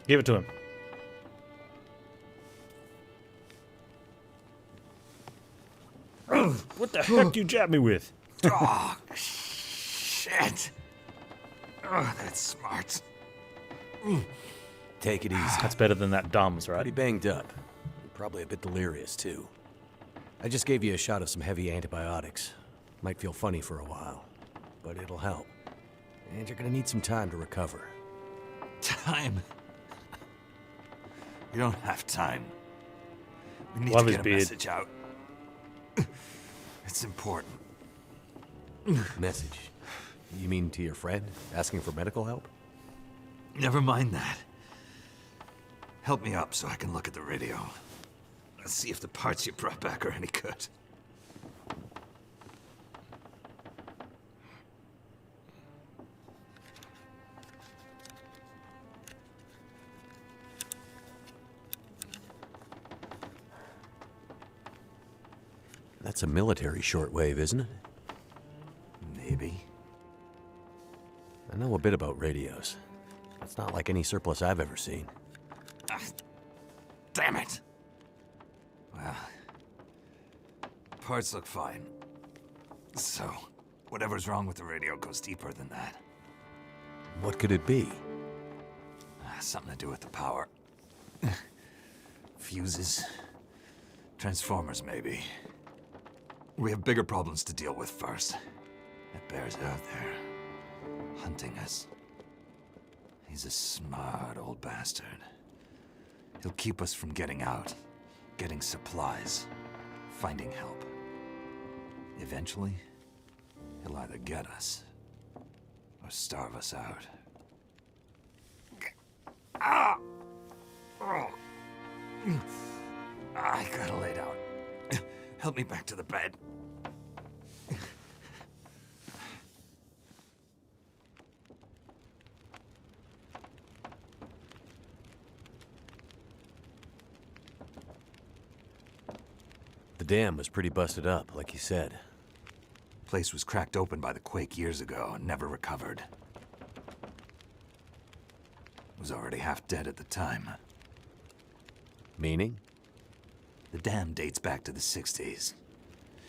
Give it to him. What the heck do you jab me with? Oh, shit. Oh, that's smart. Take it easy. That's better than that Dom's, right? Pretty banged up. Probably a bit delirious, too. I just gave you a shot of some heavy antibiotics. Might feel funny for a while, but it'll help. And you're gonna need some time to recover. Time? You don't have time. We need Love to his get a beard. message out. It's important. Message? You mean to your friend, asking for medical help? Never mind that. Help me up so I can look at the radio. Let's see if the parts you brought back are any good. That's a military shortwave, isn't it? Maybe. I know a bit about radios. It's not like any surplus I've ever seen. Ah, damn it! Well, parts look fine. So, whatever's wrong with the radio goes deeper than that. What could it be? Something to do with the power. Fuses. Transformers, maybe. We have bigger problems to deal with first. That bear's out there, hunting us. He's a smart old bastard. He'll keep us from getting out, getting supplies, finding help. Eventually, he'll either get us or starve us out. Ah! Oh. I gotta lay down. Help me back to the bed. The dam was pretty busted up, like you said. Place was cracked open by the quake years ago and never recovered. Was already half dead at the time. Meaning? The dam dates back to the 60s.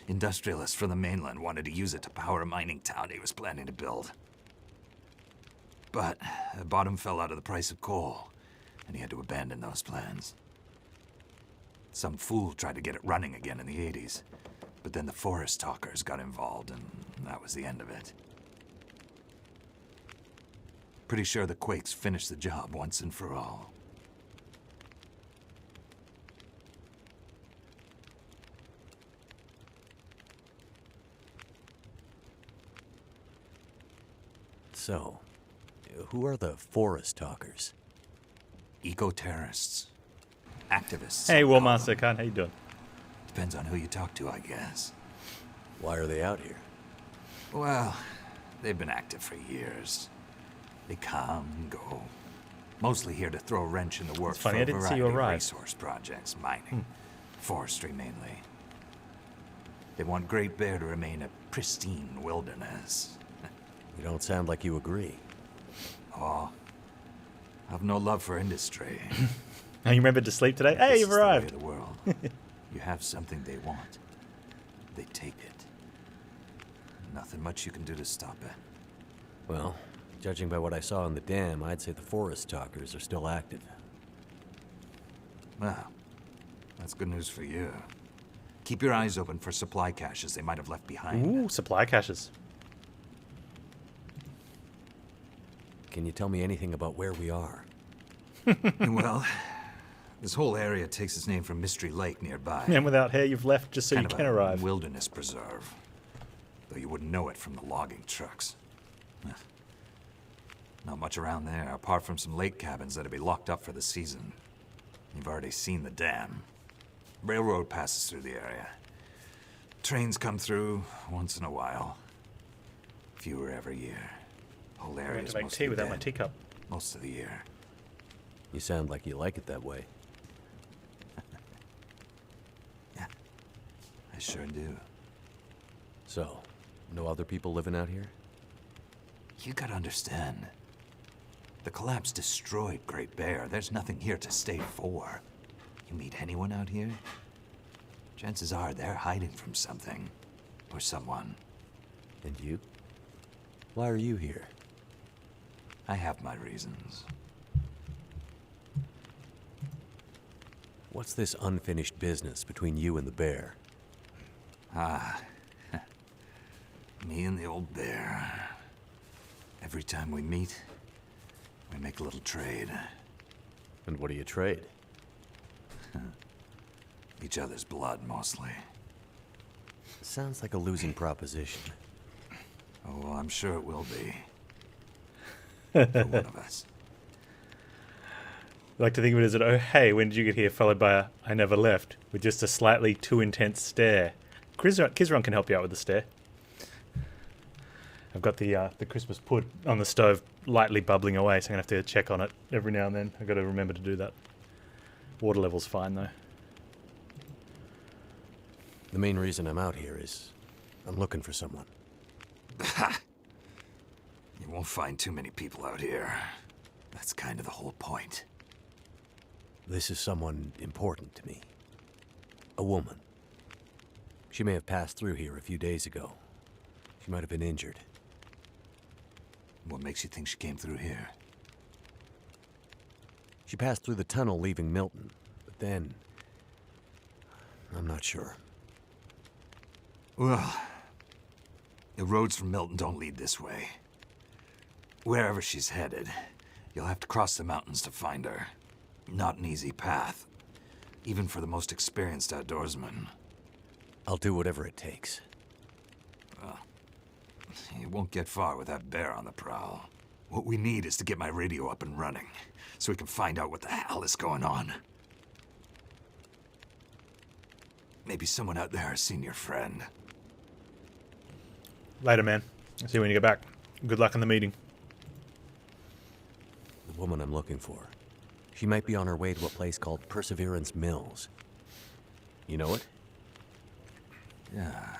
Industrialists from the mainland wanted to use it to power a mining town he was planning to build. But the bottom fell out of the price of coal, and he had to abandon those plans. Some fool tried to get it running again in the 80s, but then the forest talkers got involved, and that was the end of it. Pretty sure the quakes finished the job once and for all. So, who are the forest talkers? Eco-terrorists. Activists. Hey, some War call Master them. Khan, how you doing? Depends on who you talk to, I guess. Why are they out here? Well, they've been active for years. They come and go. Mostly here to throw a wrench in the works It's funny, for I a didn't see variety you of arrive. resource projects, mining, forestry mainly. They want Great Bear to remain a pristine wilderness. You don't sound like you agree. Oh, I've no love for industry. Now you remembered to sleep today? Hey, This you've is the way arrived. of the world. You have something they want. They take it. Nothing much you can do to stop it. Well, judging by what I saw in the dam, I'd say the forest talkers are still active. Well, that's good news for you. Keep your eyes open for supply caches they might have left behind. Ooh, supply caches. Can you tell me anything about where we are? Well, this whole area takes its name from Mystery Lake nearby. And without hair, you've left just so Kind you of can a arrive. wilderness preserve. Though you wouldn't know it from the logging trucks. Not much around there, apart from some lake cabins that'd be locked up for the season. You've already seen the dam. Railroad passes through the area. Trains come through once in a while. Fewer every year. Whole I area went is to make mostly tea without my dead teacup. most of the year. You sound like you like it that way. Yeah, I sure do. So, no other people living out here? You gotta understand. The collapse destroyed Great Bear. There's nothing here to stay for. You meet anyone out here? Chances are they're hiding from something. Or someone. And you? Why are you here? I have my reasons. What's this unfinished business between you and the bear? Ah. Me and the old bear. Every time we meet, we make a little trade. And what do you trade? Each other's blood, mostly. Sounds like a losing proposition. Oh, I'm sure it will be. For one of us. I like to think of it as an "oh hey, when did you get here?" followed by a "I never left," with just a slightly too intense stare. Kizron can help you out with the stare. I've got the Christmas pud on the stove lightly bubbling away, so I'm going to have to check on it every now and then. I've got to remember to do that. Water level's fine, though. The main reason I'm out here is I'm looking for someone. You won't find too many people out here. That's kind of the whole point. This is someone important to me. A woman. She may have passed through here a few days ago. She might have been injured. What makes you think she came through here? She passed through the tunnel leaving Milton, but then... I'm not sure. Well, the roads from Milton don't lead this way. Wherever she's headed, you'll have to cross the mountains to find her. Not an easy path, even for the most experienced outdoorsman. I'll do whatever it takes. Well, you won't get far with that bear on the prowl. What we need is to get my radio up and running, so we can find out what the hell is going on. Maybe someone out there has seen your friend. Later, man. I'll see you when you get back. Good luck in the meeting. The woman I'm looking for. She might be on her way to a place called Perseverance Mills. You know it? Yeah.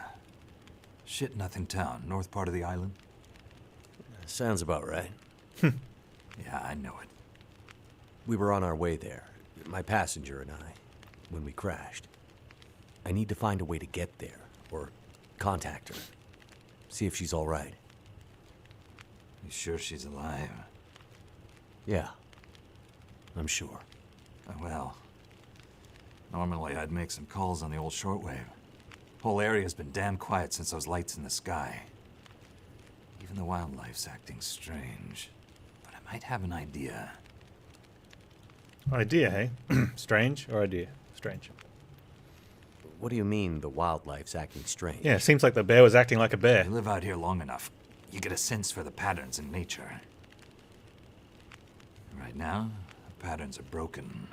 Shit-nothing town, north part of the island. Sounds about right. Yeah, I know it. We were on our way there, my passenger and I, when we crashed. I need to find a way to get there, or contact her. See if she's all right. You sure she's alive? Yeah, I'm sure. Well, normally I'd make some calls on the old shortwave. Whole area's been damn quiet since those lights in the sky. Even the wildlife's acting strange. But I might have an idea. Idea, hey? Strange or idea? Strange. What do you mean the wildlife's acting strange? Yeah, it seems like the bear was acting like a bear. You live out here long enough, you get a sense for the patterns in nature. Right now, the patterns are broken.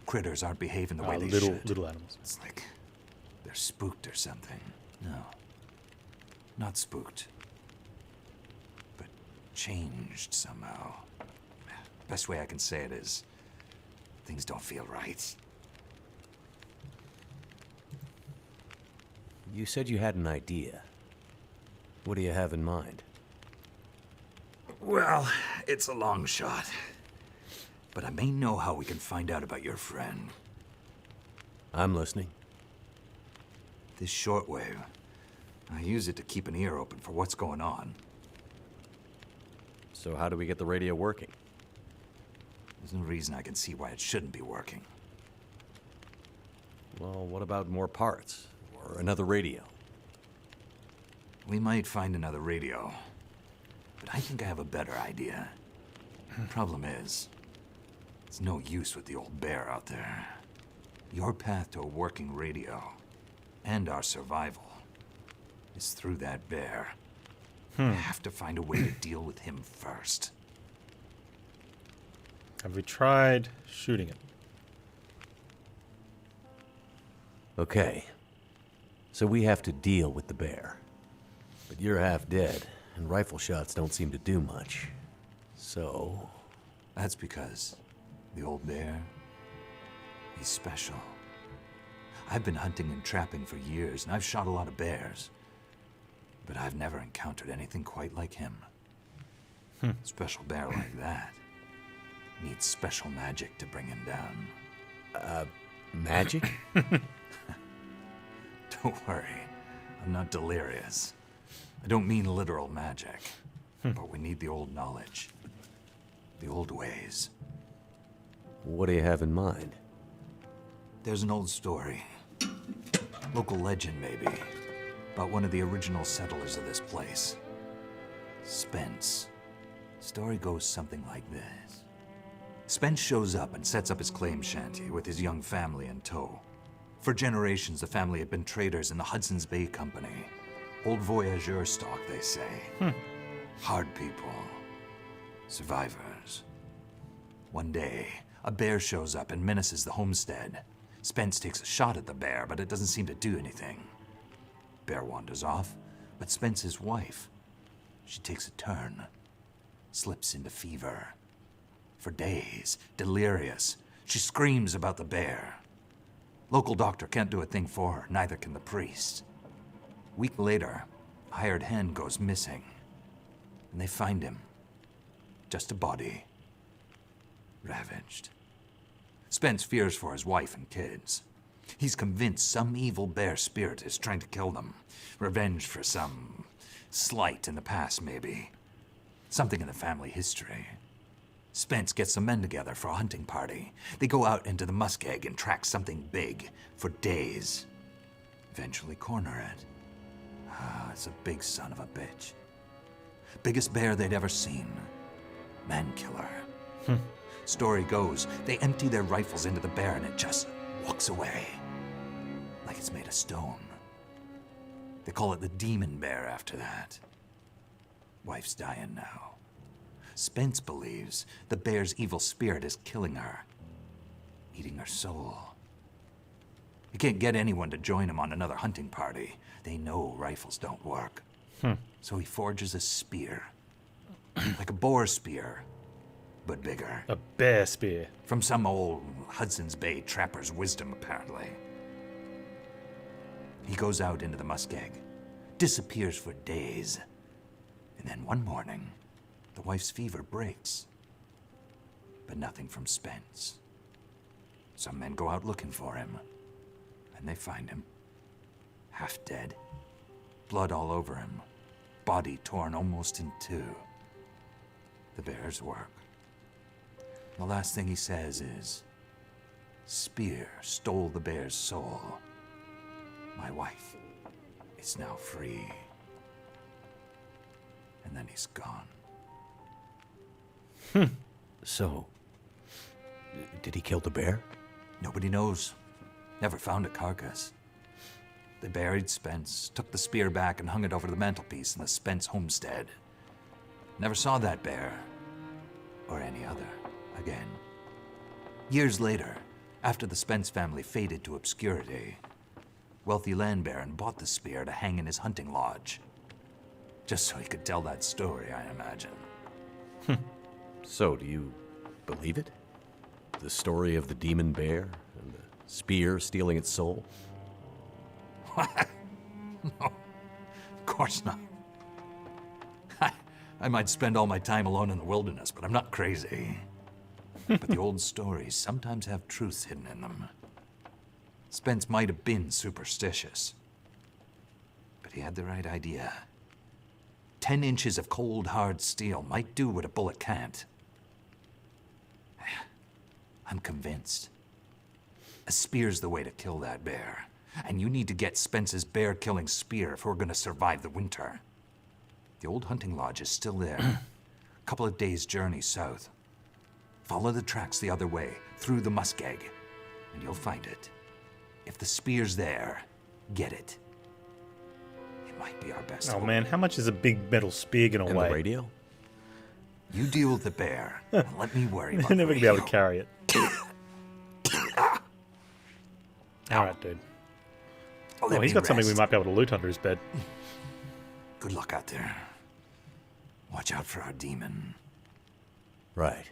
Critters aren't behaving the way they should. Little animals. It's like they're spooked or something. No. Not spooked. But changed somehow. Best way I can say it is, things don't feel right. You said you had an idea. What do you have in mind? Well, it's a long shot. But I may know how we can find out about your friend. I'm listening. This shortwave, I use it to keep an ear open for what's going on. So how do we get the radio working? There's no reason I can see why it shouldn't be working. Well, what about more parts? Or another radio? We might find another radio. But I think I have a better idea. Problem is, it's no use with the old bear out there. Your path to a working radio, and our survival, is through that bear. I have to find a way to deal with him first. Have we tried shooting it? Okay. So we have to deal with the bear. But you're half dead, and rifle shots don't seem to do much. So... That's because the old bear, he's special. I've been hunting and trapping for years, and I've shot a lot of bears. But I've never encountered anything quite like him. Special bear like that needs special magic to bring him down. Magic? Don't worry, I'm not delirious. I don't mean literal magic, but we need the old knowledge, the old ways. What do you have in mind? There's an old story, local legend maybe, about one of the original settlers of this place. Spence. Story goes something like this. Spence shows up and sets up his claim shanty with his young family in tow. For generations, the family had been traders in the Hudson's Bay Company. Old voyageur stock, they say. Hard people. Survivors. One day, a bear shows up and menaces the homestead. Spence takes a shot at the bear, but it doesn't seem to do anything. Bear wanders off, but Spence's wife, she takes a turn. Slips into fever. For days, delirious, she screams about the bear. Local doctor can't do a thing for her, neither can the priest. Week later, a hired hand goes missing. And they find him. Just a body. Ravaged. Spence fears for his wife and kids. He's convinced some evil bear spirit is trying to kill them. Revenge for some slight in the past, maybe. Something in the family history. Spence gets some men together for a hunting party. They go out into the muskeg and track something big for days. Eventually corner it. It's a big son of a bitch. Biggest bear they'd ever seen. Man killer. Story goes, they empty their rifles into the bear and it just walks away. Like it's made of stone. They call it the demon bear after that. Wife's dying now. Spence believes the bear's evil spirit is killing her. Eating her soul. He can't get anyone to join him on another hunting party. They know rifles don't work. So he forges a spear. Like a boar spear, but bigger. A bear spear. From some old Hudson's Bay trapper's wisdom, apparently. He goes out into the muskeg, disappears for days, and then one morning, the wife's fever breaks. But nothing from Spence. Some men go out looking for him, and they find him. Half dead, blood all over him, body torn almost in two. The bear's work. The last thing he says is, "Spear stole the bear's soul. My wife is now free." And then he's gone. So, did he kill the bear? Nobody knows. Never found a carcass. They buried Spence, took the spear back and hung it over the mantelpiece in the Spence homestead. Never saw that bear, or any other, again. Years later, after the Spence family faded to obscurity, wealthy land baron bought the spear to hang in his hunting lodge. Just so he could tell that story, I imagine. So, do you believe it? The story of the demon bear and the spear stealing its soul? What? No, of course not. I might spend all my time alone in the wilderness, but I'm not crazy. But the old stories sometimes have truths hidden in them. Spence might have been superstitious, but he had the right idea. 10 inches of cold, hard steel might do what a bullet can't. I'm convinced. A spear's the way to kill that bear. And you need to get Spence's bear-killing spear if we're gonna survive the winter. The old hunting lodge is still there. A couple of days' journey south. Follow the tracks the other way, through the muskeg, and you'll find it. If the spear's there, get it. It might be our best Oh hope. man, how much is a big metal spear gonna And weigh? the radio? You deal with the bear, and let me worry about They're never the gonna be able to radio. carry it. Alright, dude. Let Oh, he's me got something we rest. might be able to loot under his bed. Good luck out there. Watch out for our demon. Right.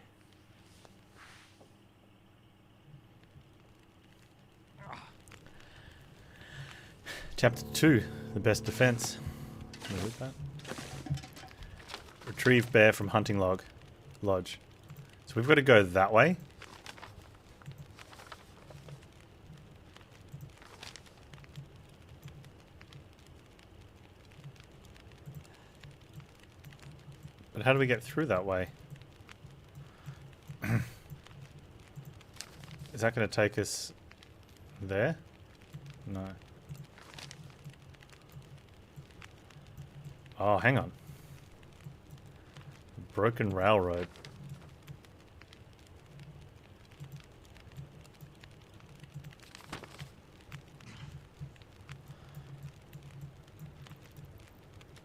Chapter 2, the best defense. Can we loot that? Retrieve bear from hunting lodge. So we've got to go that way. But how do we get through that way? Is that going to take us there? No. Oh, hang on. Broken railroad.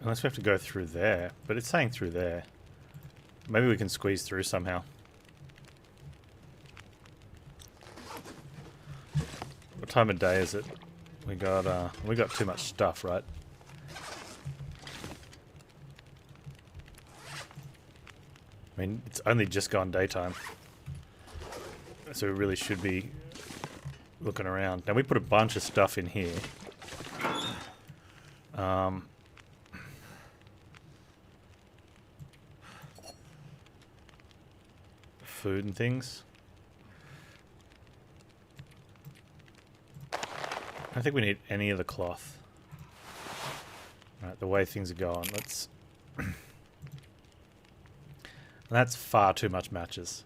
Unless we have to go through there. But it's saying through there. Maybe we can squeeze through somehow. What time of day is it? We got too much stuff, right? I mean, it's only just gone daytime. So we really should be looking around. Now we put a bunch of stuff in here. Food and things. I don't think we need any of the cloth. Right, the way things are going, let's... That's far too much matches.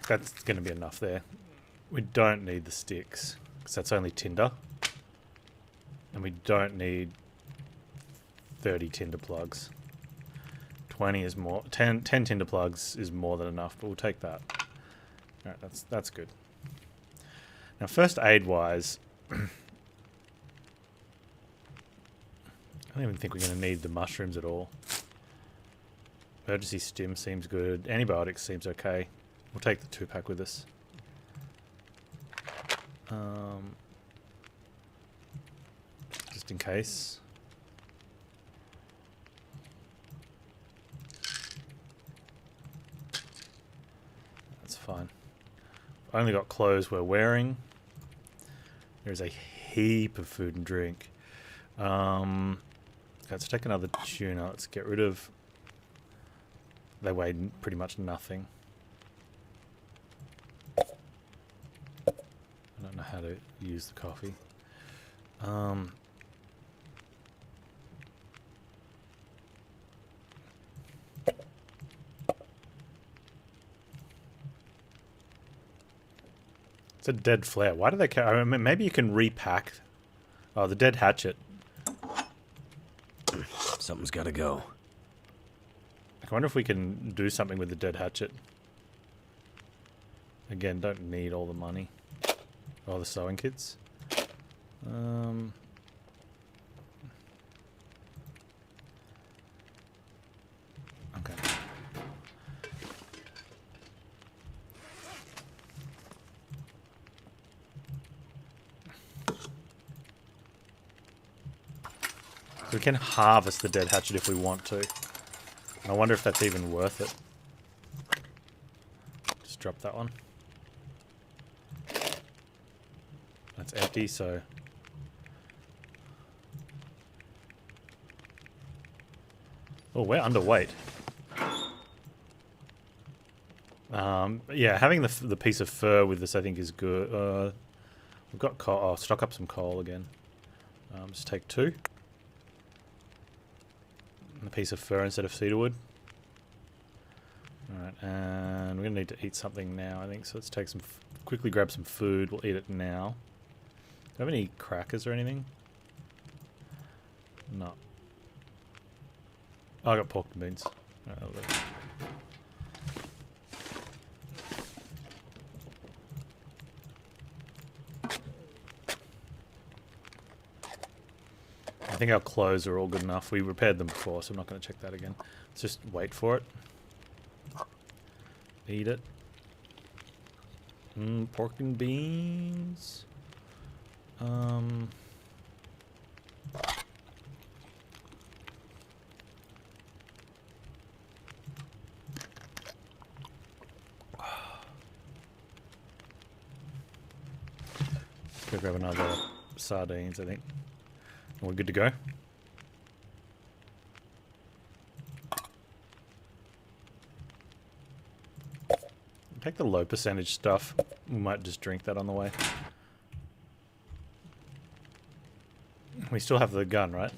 That's going to be enough there. We don't need the sticks, because that's only tinder. And we don't need 30 tinder plugs. 20 is more. 10 tinder plugs is more than enough, but we'll take that. Alright, that's good. Now, first aid wise, I don't even think we're going to need the mushrooms at all. Emergency stim seems good. Antibiotics seems okay. We'll take the 2-pack with us. Just in case. That's fine. Only got clothes we're wearing. There's a heap of food and drink. Let's take another tuna. Let's get rid of... They weigh pretty much nothing. I don't know how to use the coffee. It's a dead flare. Why do they care? I mean, maybe you can repack. Oh, the dead hatchet. Something's gotta go. I wonder if we can do something with the dead hatchet. Again, don't need all the money. Oh, the sewing kits. Okay. So we can harvest the dead hatchet if we want to. And I wonder if that's even worth it. Just drop that one. That's empty, so... Oh, we're underweight. Yeah, having the piece of fur with this I think is good. We've got coal. Oh, stock up some coal again. Just take 2. And a piece of fur instead of cedarwood. Alright, and we're going to need to eat something now, I think. So let's take some... quickly grab some food. We'll eat it now. Do I have any crackers or anything? No. Oh, I got pork and beans. Alright, I'll do. I think our clothes are all good enough. We repaired them before, so I'm not going to check that again. Let's just wait for it. Eat it. Pork and beans. Go grab another sardines, I think. And we're good to go. Take the low percentage stuff. We might just drink that on the way. We still have the gun, right?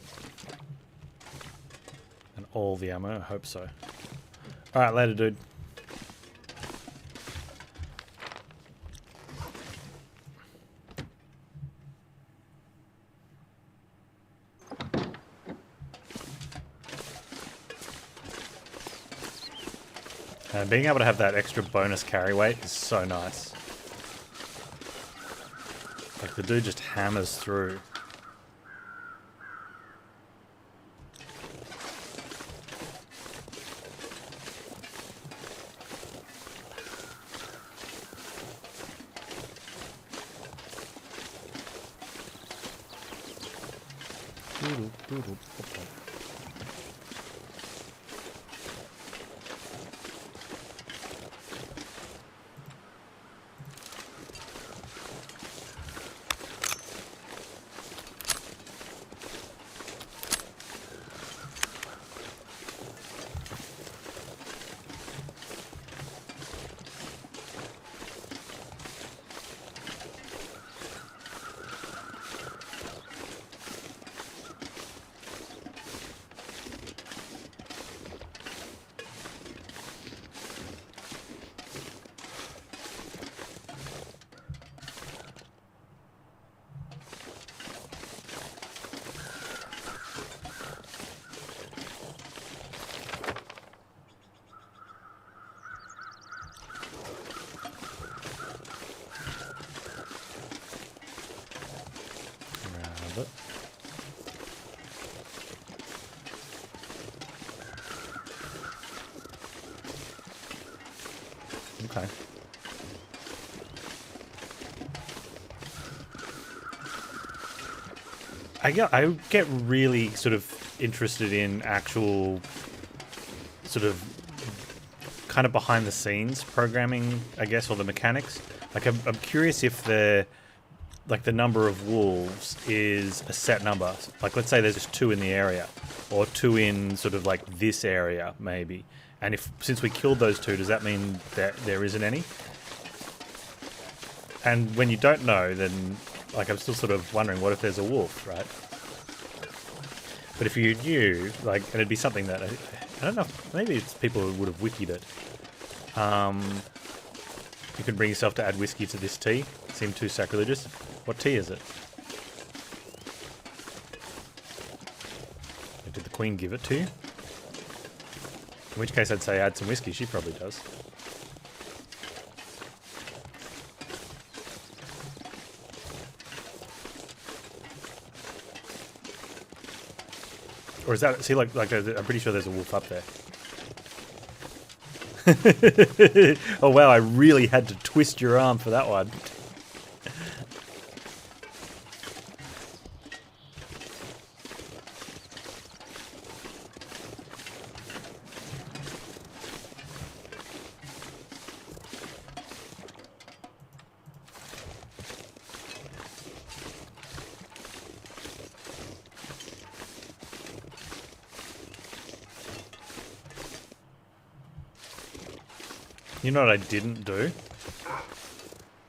And all the ammo, I hope so. Alright, later, dude. Being able to have that extra bonus carry weight is so nice. Like, the dude just hammers through. It. Okay. I get really sort of interested in actual sort of kind of behind the scenes programming, I guess, or the mechanics. Like I'm curious if the number of wolves is a set number. Like, let's say there's just 2 in the area, or 2 in sort of like this area, maybe. And since we killed those 2, does that mean that there isn't any? And when you don't know, then, like, I'm still sort of wondering, what if there's a wolf, right? But if you knew, like, and it'd be something that, I don't know, maybe it's people who would have wikied it. You can bring yourself to add whiskey to this tea. Seemed too sacrilegious. What tea is it? Did the Queen give it to you? In which case I'd say add some whiskey. She probably does. Or is that... See, like I'm pretty sure there's a wolf up there. Oh wow, I really had to twist your arm for that one. You know what I didn't do?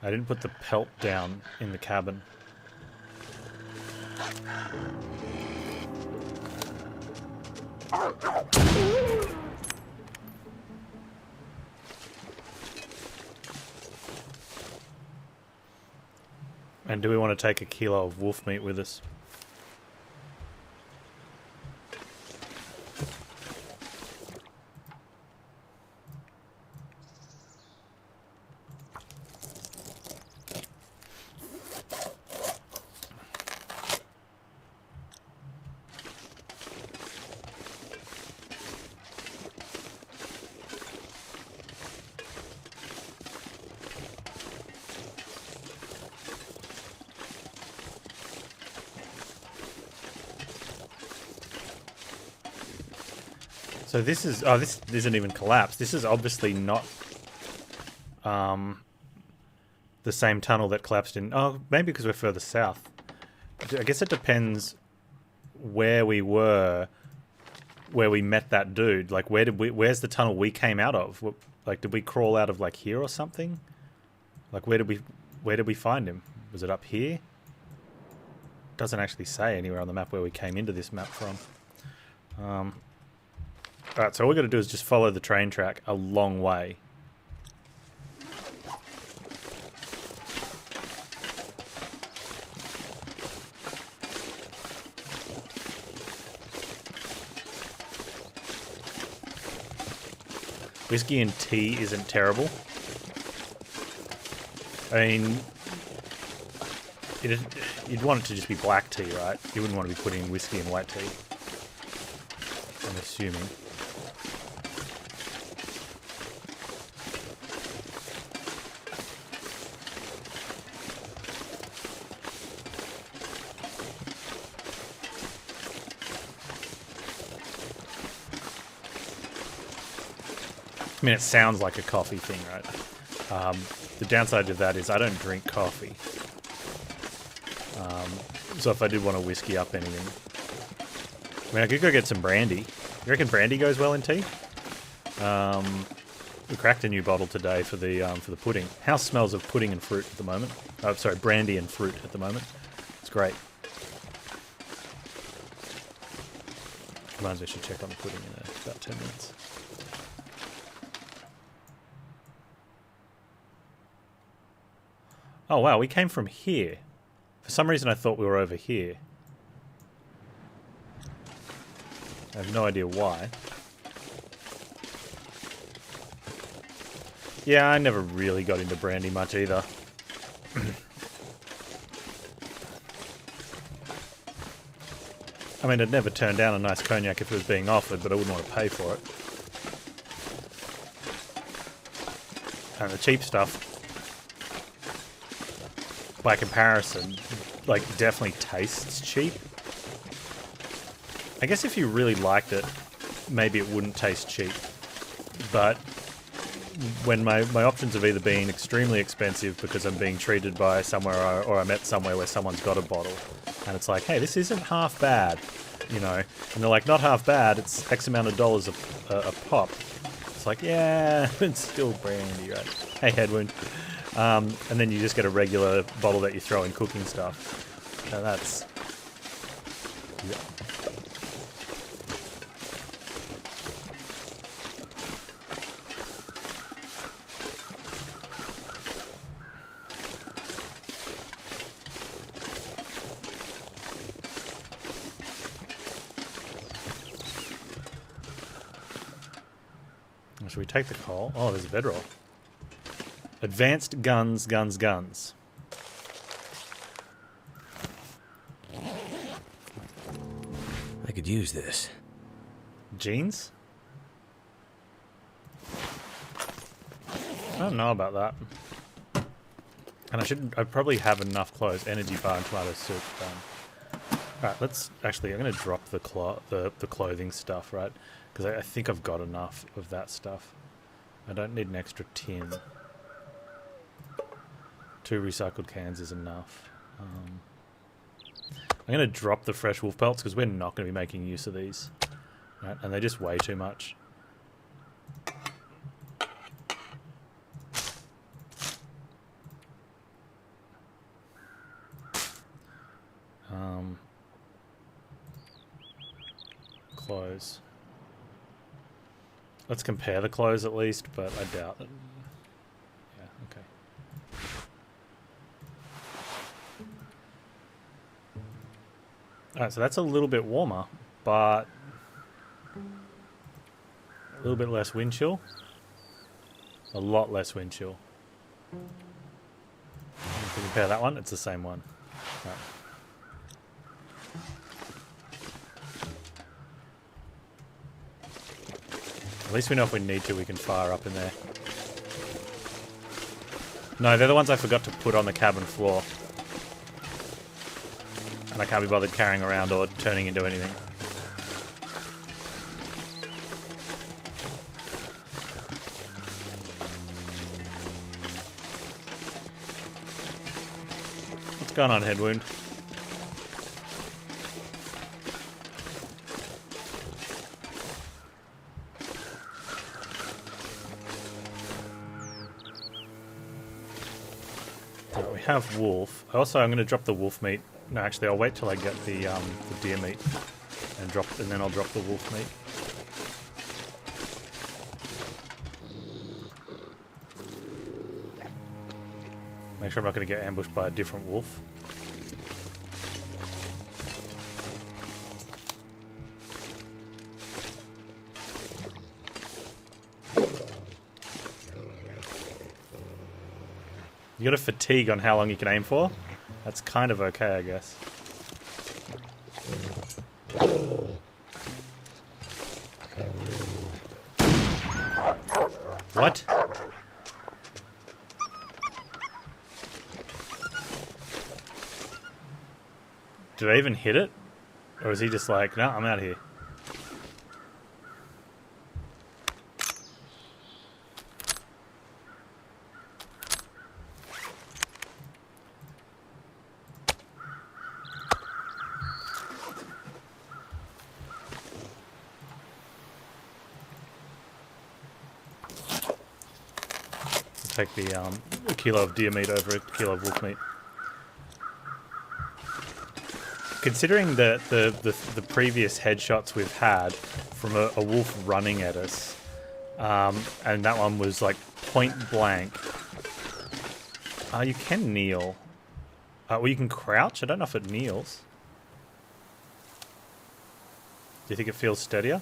I didn't put the pelt down in the cabin. And do we want to take a kilo of wolf meat with us? So this is... Oh, this isn't even collapsed. This is obviously not... the same tunnel that collapsed in... Oh, maybe because we're further south. I guess it depends where we were, where we met that dude. Like, where's the tunnel we came out of? Like, did we crawl out of, like, here or something? Like, where did we find him? Was it up here? Doesn't actually say anywhere on the map where we came into this map from. Alright, so all we got to do is just follow the train track a long way. Whiskey and tea isn't terrible. I mean, you'd want it to just be black tea, right? You wouldn't want to be putting whiskey in white tea. I'm assuming. I mean, it sounds like a coffee thing, right? The downside to that is I don't drink coffee. So if I did want to whiskey up anything... I mean, I could go get some brandy. You reckon brandy goes well in tea? We cracked a new bottle today for the pudding. House smells of pudding and fruit at the moment. Oh, sorry, brandy and fruit at the moment. It's great. Reminds me I should check on the pudding in about 10 minutes. Oh wow, we came from here. For some reason I thought we were over here. I have no idea why. Yeah, I never really got into brandy much either. I mean, I'd never turn down a nice cognac if it was being offered, but I wouldn't want to pay for it. And the cheap stuff, by comparison, like, definitely tastes cheap. I guess if you really liked it, maybe it wouldn't taste cheap. But when my options have either been extremely expensive because I'm being treated by somewhere or I met somewhere where someone's got a bottle, and it's like, hey, this isn't half bad, you know, and they're like, not half bad, it's X amount of dollars a pop. It's like, yeah, it's still brandy, right? Hey, head wound. And then you just get a regular bottle that you throw in cooking stuff. Now that's... Yeah. Should we take the coal? Oh, there's a bedroll. Advanced guns, guns, guns. I could use this. Jeans? I don't know about that. And I probably have enough clothes. Energy bar and tomato soup done. Alright, let's... Actually, I'm going to drop the clothing stuff, right? Because I think I've got enough of that stuff. I don't need an extra tin. 2 recycled cans is enough. I'm going to drop the fresh wolf pelts because we're not going to be making use of these. Right? And they just weigh too much. Clothes. Let's compare the clothes at least, but I doubt it. Yeah, okay. Alright, so that's a little bit warmer, but a little bit less wind chill. A lot less wind chill. If we compare that one, it's the same one. Right. At least we know if we need to, we can fire up in there. No, they're the ones I forgot to put on the cabin floor. And I can't be bothered carrying around or turning into anything. What's going on, Headwound? Right, we have wolf. Also, I'm going to drop the wolf meat. No, actually, I'll wait till I get the deer meat and then I'll drop the wolf meat. Make sure I'm not going to get ambushed by a different wolf. You got a fatigue on how long you can aim for? That's kind of okay, I guess. What? Did I even hit it? Or is he just like, no, I'm out of here? Take the a kilo of deer meat over a kilo of wolf meat. Considering the previous headshots we've had from a wolf running at us, and that one was like point blank. You can kneel. Well, you can crouch. I don't know if it kneels. Do you think it feels steadier?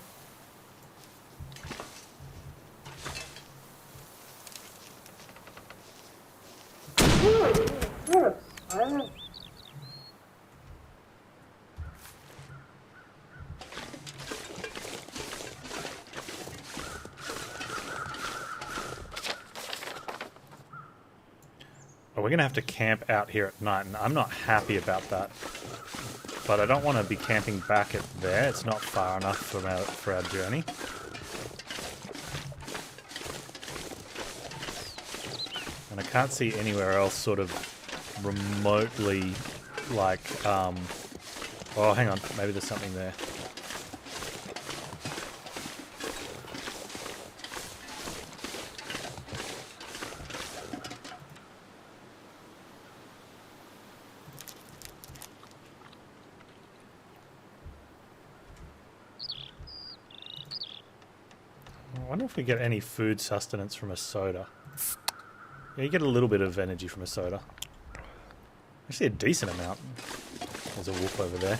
We're going to have to camp out here at night, and I'm not happy about that. But I don't want to be camping back at there. It's not far enough for our journey. And I can't see anywhere else sort of remotely like... oh, hang on. Maybe there's something there. I wonder if we get any food sustenance from a soda. Yeah, you get a little bit of energy from a soda. Actually a decent amount. There's a wolf over there.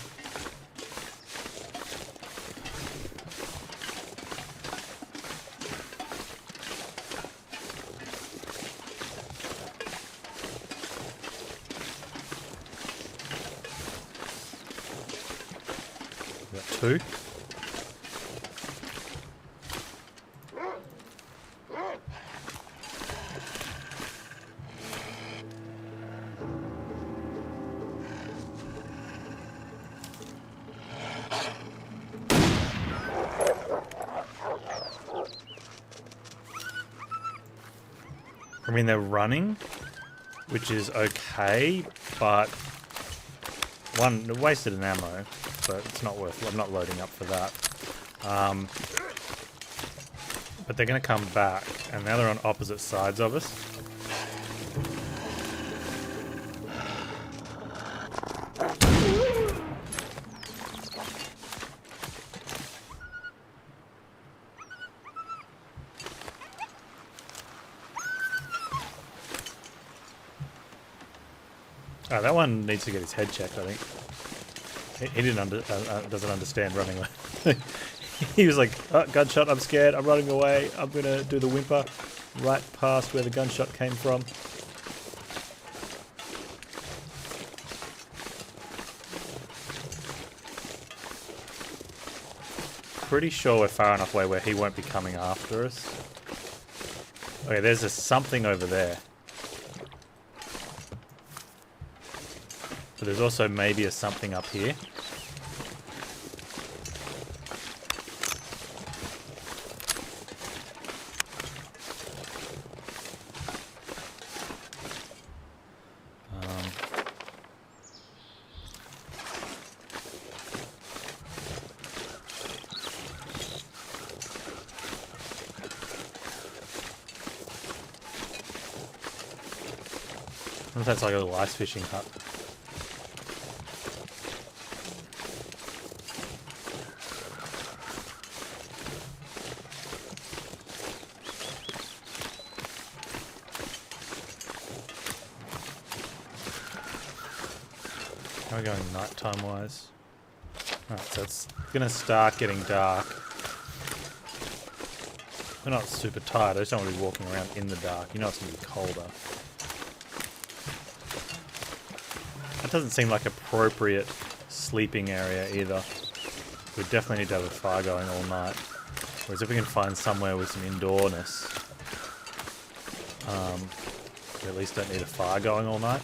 We got two. I mean, they're running, which is okay, but one, they wasted an ammo, but it's not worth, I'm not loading up for that. But they're going to come back, and now they're on opposite sides of us. Oh, that one needs to get his head checked, I think. He doesn't understand running away. He was like, oh, gunshot, I'm scared, I'm running away, I'm gonna do the whimper right past where the gunshot came from. Pretty sure we're far enough away where he won't be coming after us. Okay, there's something over there. But there's also maybe a something up here. wonder if that's like a little ice fishing hut. How are we going nighttime wise? Alright, so it's gonna start getting dark. We're not super tired, I just don't want to be walking around in the dark. You know it's gonna be colder. That doesn't seem like appropriate sleeping area either. We definitely need to have a fire going all night. Whereas if we can find somewhere with some indoorness, we at least don't need a fire going all night.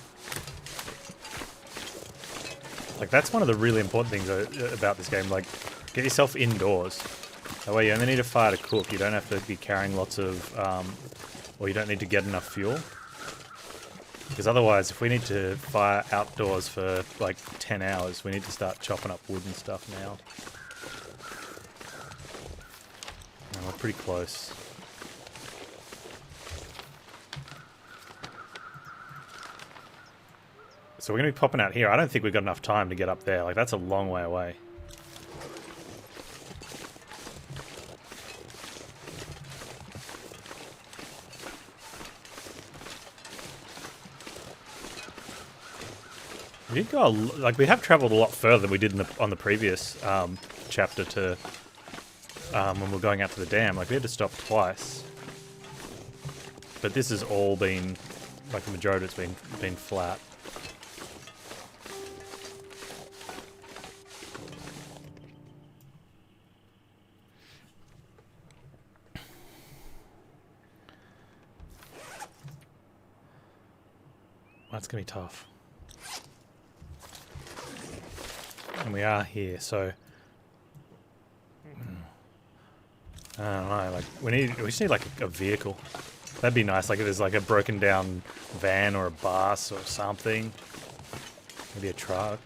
Like, that's one of the really important things about this game. Like, get yourself indoors. That way you only need a fire to cook. You don't have to be carrying lots of, or you don't need to get enough fuel. Because otherwise, if we need to fire outdoors for, like, 10 hours, we need to start chopping up wood and stuff now. And we're pretty close. So we're going to be popping out here. I don't think we've got enough time to get up there. Like, that's a long way away. We did go, like, we have travelled a lot further than we did on the previous chapter to when we were going out to the dam. Like, we had to stop twice. But this has all been, like, the majority of it's been flat. That's going to be tough. And we are here, so... I don't know, like, we just need, like, a vehicle. That'd be nice, like, if there's, like, a broken down van or a bus or something. Maybe a truck.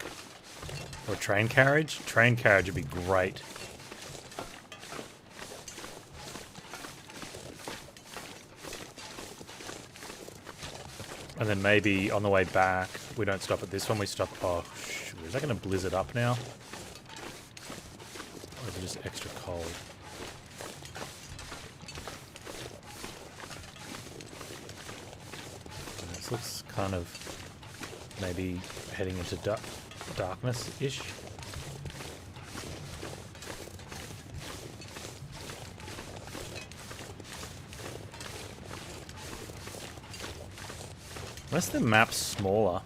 Or a train carriage. Train carriage would be great. And then maybe on the way back, we don't stop at this one, we stop... Oh, shoot, is that going to blizzard up now? Or is it just extra cold? This looks kind of maybe heading into darkness-ish. Unless the map's smaller,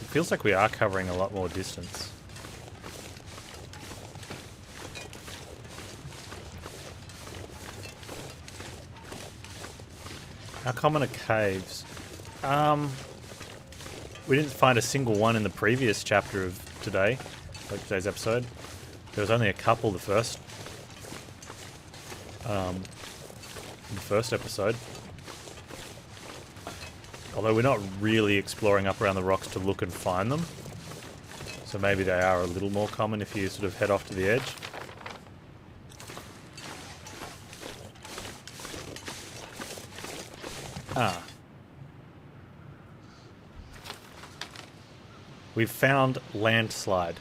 it feels like we are covering a lot more distance. How common are caves? We didn't find a single one in the previous chapter of today, like today's episode. There was only a couple the first episode. Although we're not really exploring up around the rocks to look and find them. So maybe they are a little more common if you sort of head off to the edge. Ah. We've found landslide.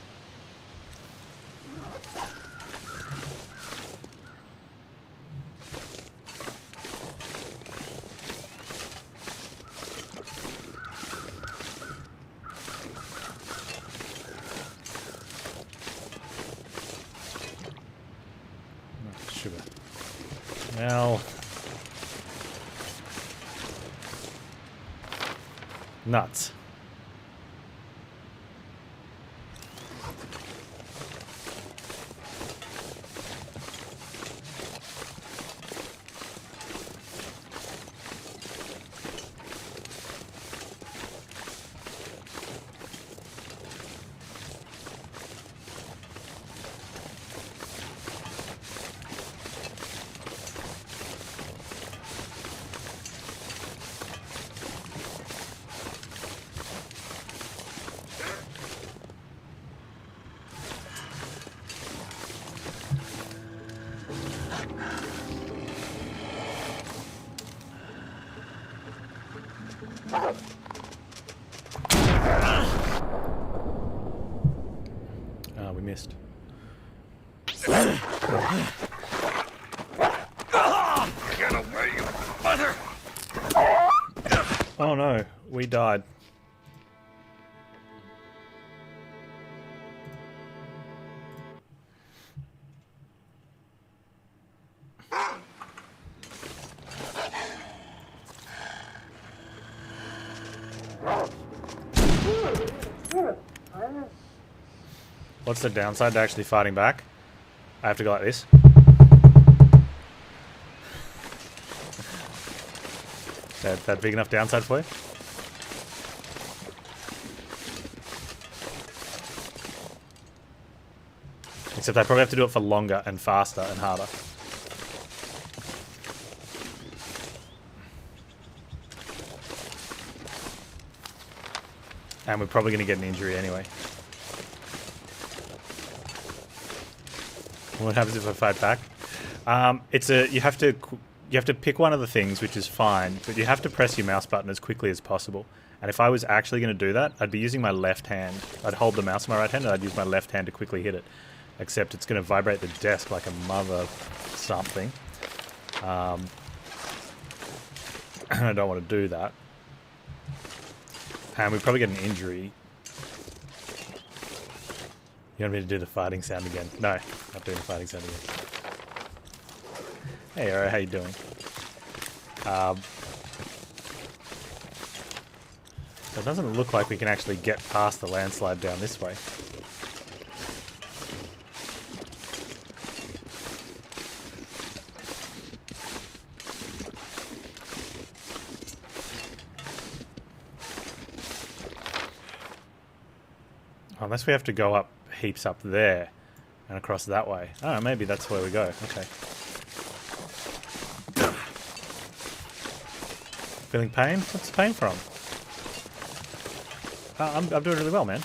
Sugar. Well, nuts. Get away, you mother! Oh no, we died. What's the downside to actually fighting back? I have to go like this. That big enough downside for you? Except I probably have to do it for longer and faster and harder. And we're probably going to get an injury anyway. What happens if I fight back? You have to pick one of the things, which is fine, but you have to press your mouse button as quickly as possible. And if I was actually going to do that, I'd be using my left hand. I'd hold the mouse in my right hand and I'd use my left hand to quickly hit it. Except it's going to vibrate the desk like a mother something. I don't want to do that. And we probably get an injury. You want me to do the fighting sound again? No, not doing the fighting sound again. Hey, alright, how you doing? So it doesn't look like we can actually get past the landslide down this way. Unless we have to go up heaps up there and across that way. Oh, maybe that's where we go. Okay. Feeling pain? What's the pain from? I'm doing really well, man.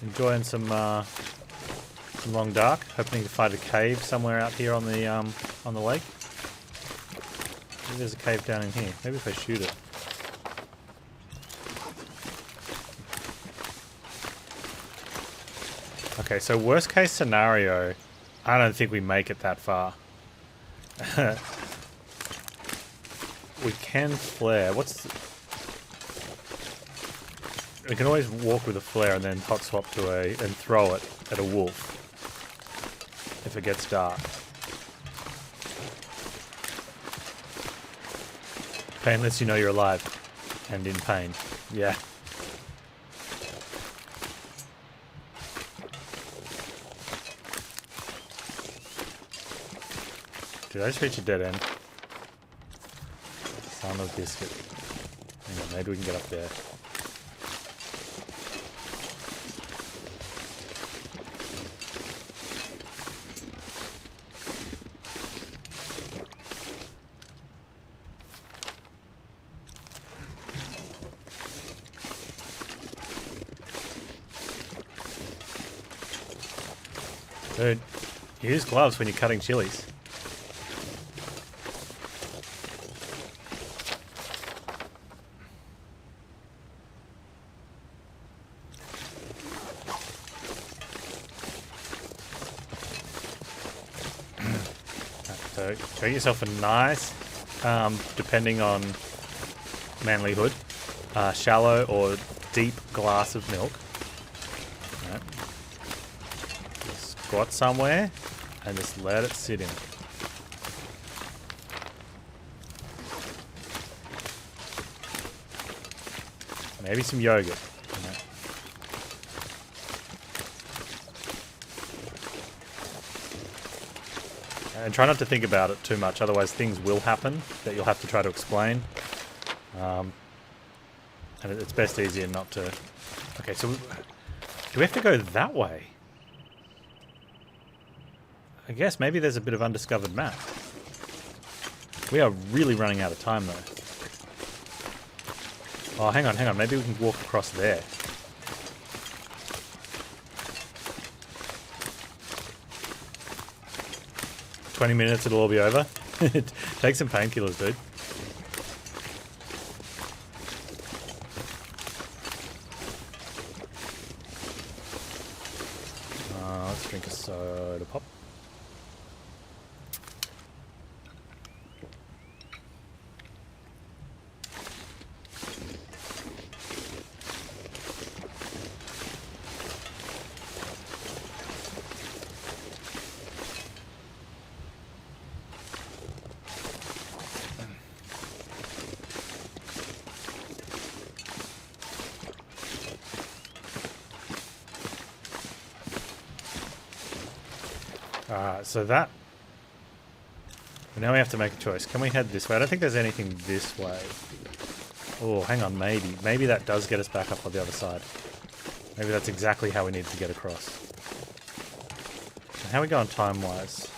Enjoying some long dark. Hoping to find a cave somewhere out here on the lake. Maybe there's a cave down in here. Maybe if I shoot it. Okay, so worst case scenario, I don't think we make it that far. We can flare. We can always walk with a flare and then hot swap and throw it at a wolf if it gets dark. Pain lets you know you're alive and in pain. Yeah. Did I just reach a dead end? Son of biscuit. Hang on, maybe we can get up there. Dude, use gloves when you're cutting chilies. So, get yourself a nice, depending on manlyhood, shallow or deep glass of milk. Right. Just squat somewhere and just let it sit in. Maybe some yogurt. And try not to think about it too much, otherwise things will happen that you'll have to try to explain. And it's best easier not to... Okay, so do we have to go that way? I guess maybe there's a bit of undiscovered map. We are really running out of time though. Oh, hang on. Maybe we can walk across there. "20 minutes, it'll all be over." Take some painkillers, dude. Let's drink a soda pop. So that... Now we have to make a choice. Can we head this way? I don't think there's anything this way. Oh, hang on, maybe. Maybe that does get us back up on the other side. Maybe that's exactly how we need to get across. And how are we going time-wise?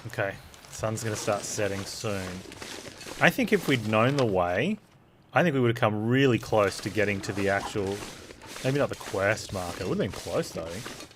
Okay, sun's going to start setting soon. I think if we'd known the way, I think we would have come really close to getting to the actual... Maybe not the quest marker. It would have been close, though, I think.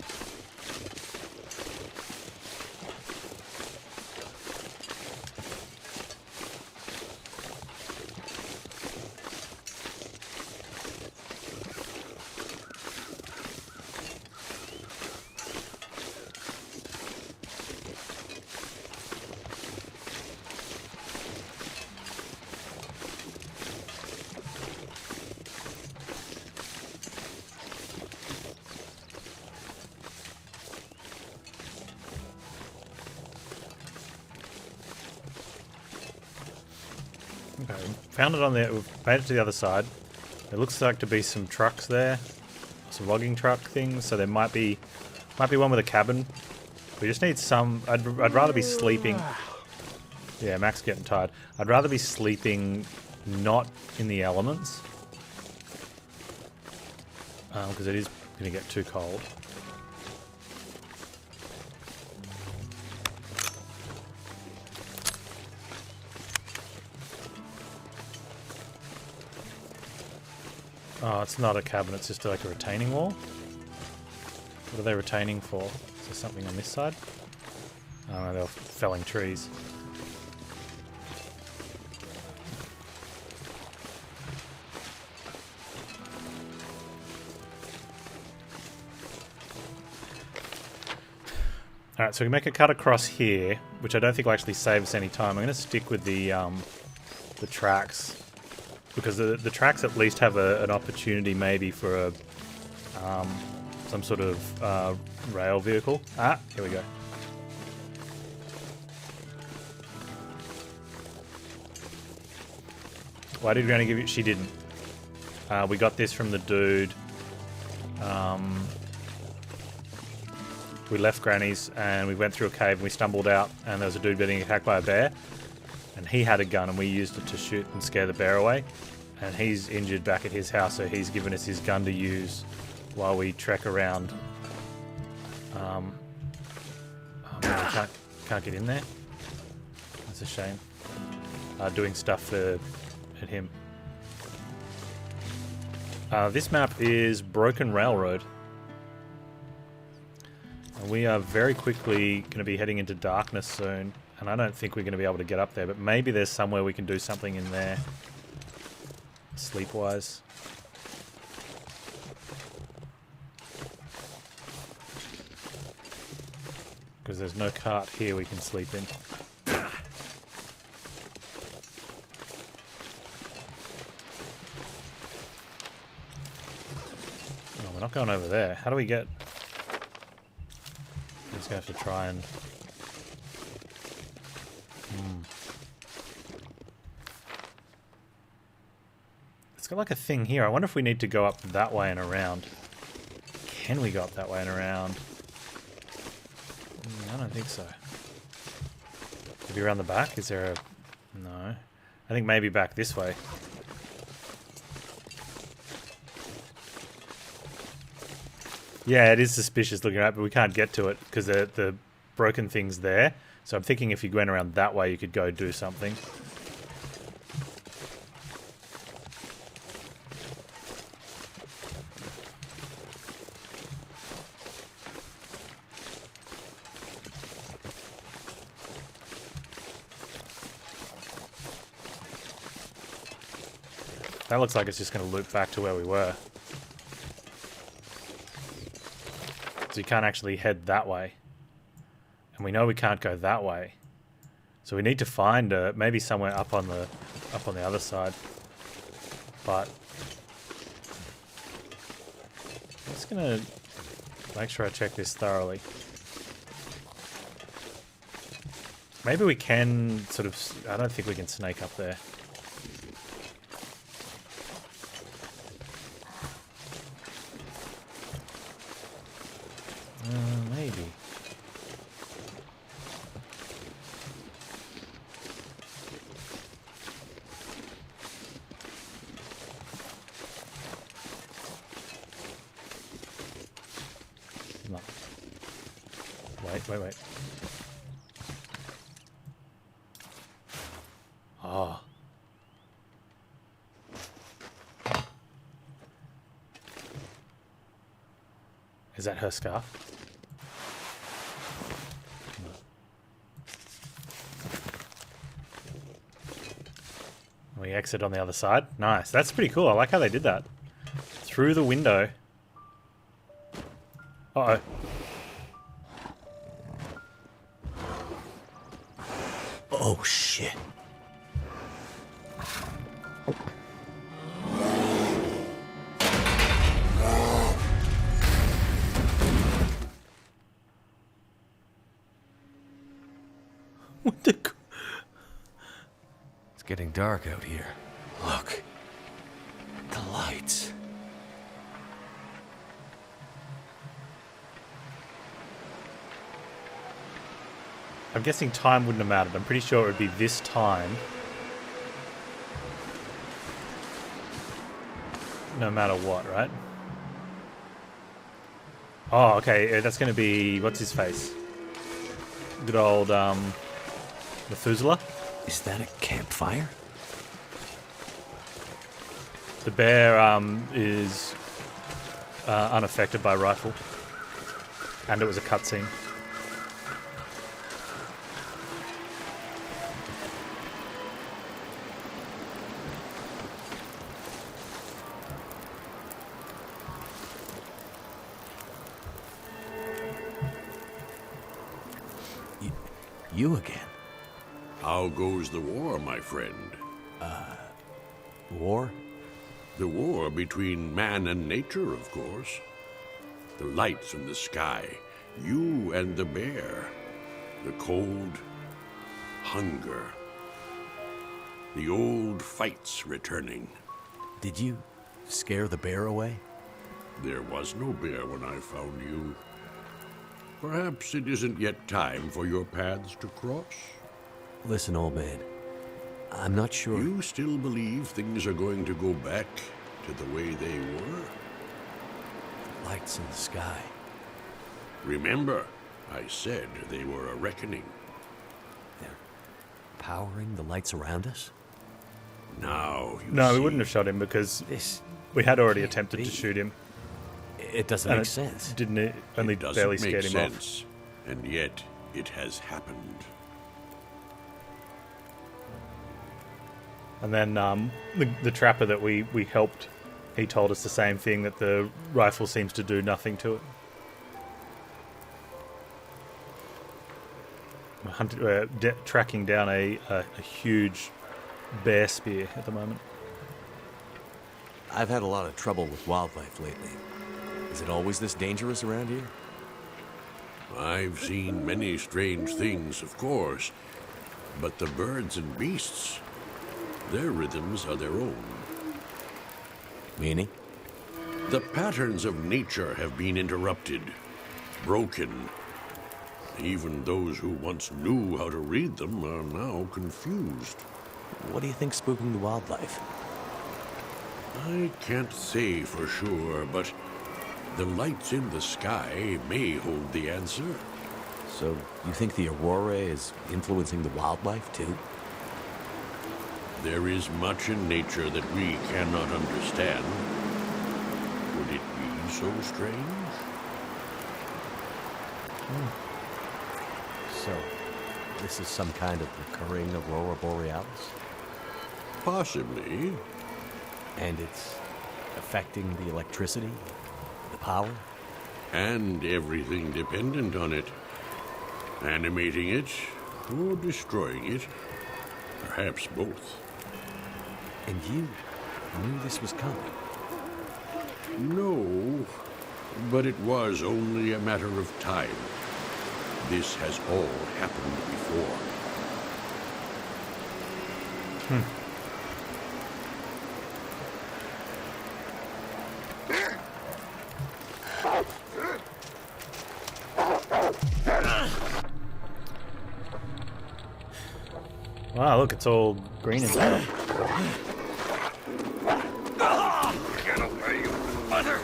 Okay, found it on there. We've made it to the other side. There looks like to be some trucks there, some logging truck things. So there might be one with a cabin. We just need some. I'd rather be sleeping. Yeah, Mac's getting tired. I'd rather be sleeping, not in the elements, because it is going to get too cold. Oh, it's not a cabin, it's just like a retaining wall. What are they retaining for? Is there something on this side? Oh, no, they're felling trees. Alright, so we make a cut across here, which I don't think will actually save us any time. I'm going to stick with the tracks. Because the tracks at least have an opportunity maybe for a some sort of rail vehicle. Ah, here we go. Why did Granny give you... She didn't. We got this from the dude. We left Granny's and we went through a cave and we stumbled out and there was a dude getting attacked by a bear. And he had a gun and we used it to shoot and scare the bear away. And he's injured back at his house, so he's given us his gun to use while we trek around. Oh man, I can't get in there. That's a shame. Doing stuff at him. This map is Broken Railroad. And we are very quickly going to be heading into darkness soon. And I don't think we're going to be able to get up there, but maybe there's somewhere we can do something in there. Sleep-wise. Because there's no cart here we can sleep in. Oh, we're not going over there. How do we get... I'm just going to have to try and... It's got like a thing here. I wonder if we need to go up that way and around. Can we go up that way and around? I don't think so. Maybe around the back? Is there a... No. I think maybe back this way. Yeah, it is suspicious looking at, but we can't get to it because the broken thing's there. So I'm thinking if you went around that way, you could go do something. That looks like it's just going to loop back to where we were. So you can't actually head that way. And we know we can't go that way. So we need to find maybe somewhere up on the other side. But I'm just going to make sure I check this thoroughly. Maybe we can sort of... I don't think we can snake up there. Maybe. Wait. Oh. Is that her scarf? We exit on the other side. Nice. That's pretty cool. I like how they did that. Through the window. Uh-oh. Oh, shit. What the... It's getting dark out here. Look. The lights. I'm guessing time wouldn't have mattered. I'm pretty sure it would be this time. No matter what, right? Oh, okay. That's going to be... What's his face? Good old, Methuselah? Is that a campfire? The bear, is unaffected by rifle. And it was a cutscene. You again? How goes the war, my friend? War? The war between man and nature, of course. The lights in the sky, you and the bear. The cold, hunger. The old fights returning. Did you scare the bear away? There was no bear when I found you. Perhaps it isn't yet time for your paths to cross? Listen, old man. I'm not sure. You still believe things are going to go back to the way they were? Lights in the sky. Remember, I said they were a reckoning. They're powering the lights around us? Now you No, see. we wouldn't have shot him because This... we had already can't attempted be. to shoot him. It doesn't And make it sense. Didn't it? Only It doesn't barely make scared him sense, and yet it has happened. off. And then the trapper that we helped, he told us the same thing, that the rifle seems to do nothing to it. We're tracking down a huge bear spear at the moment. I've had a lot of trouble with wildlife lately. Is it always this dangerous around here? I've seen many strange things, of course, but the birds and beasts, their rhythms are their own. Meaning? The patterns of nature have been interrupted, broken. Even those who once knew how to read them are now confused. What do you think's spooking the wildlife? I can't say for sure, but the lights in the sky may hold the answer. So, you think the aurora is influencing the wildlife, too? There is much in nature that we cannot understand. Would it be so strange? So, this is some kind of recurring aurora borealis? Possibly. And it's affecting the electricity, the power? And everything dependent on it. Animating it, or destroying it. Perhaps both. And you knew this was coming? No, but it was only a matter of time. This has all happened before. Wow, look, it's all green and stuff. Get away, you mother!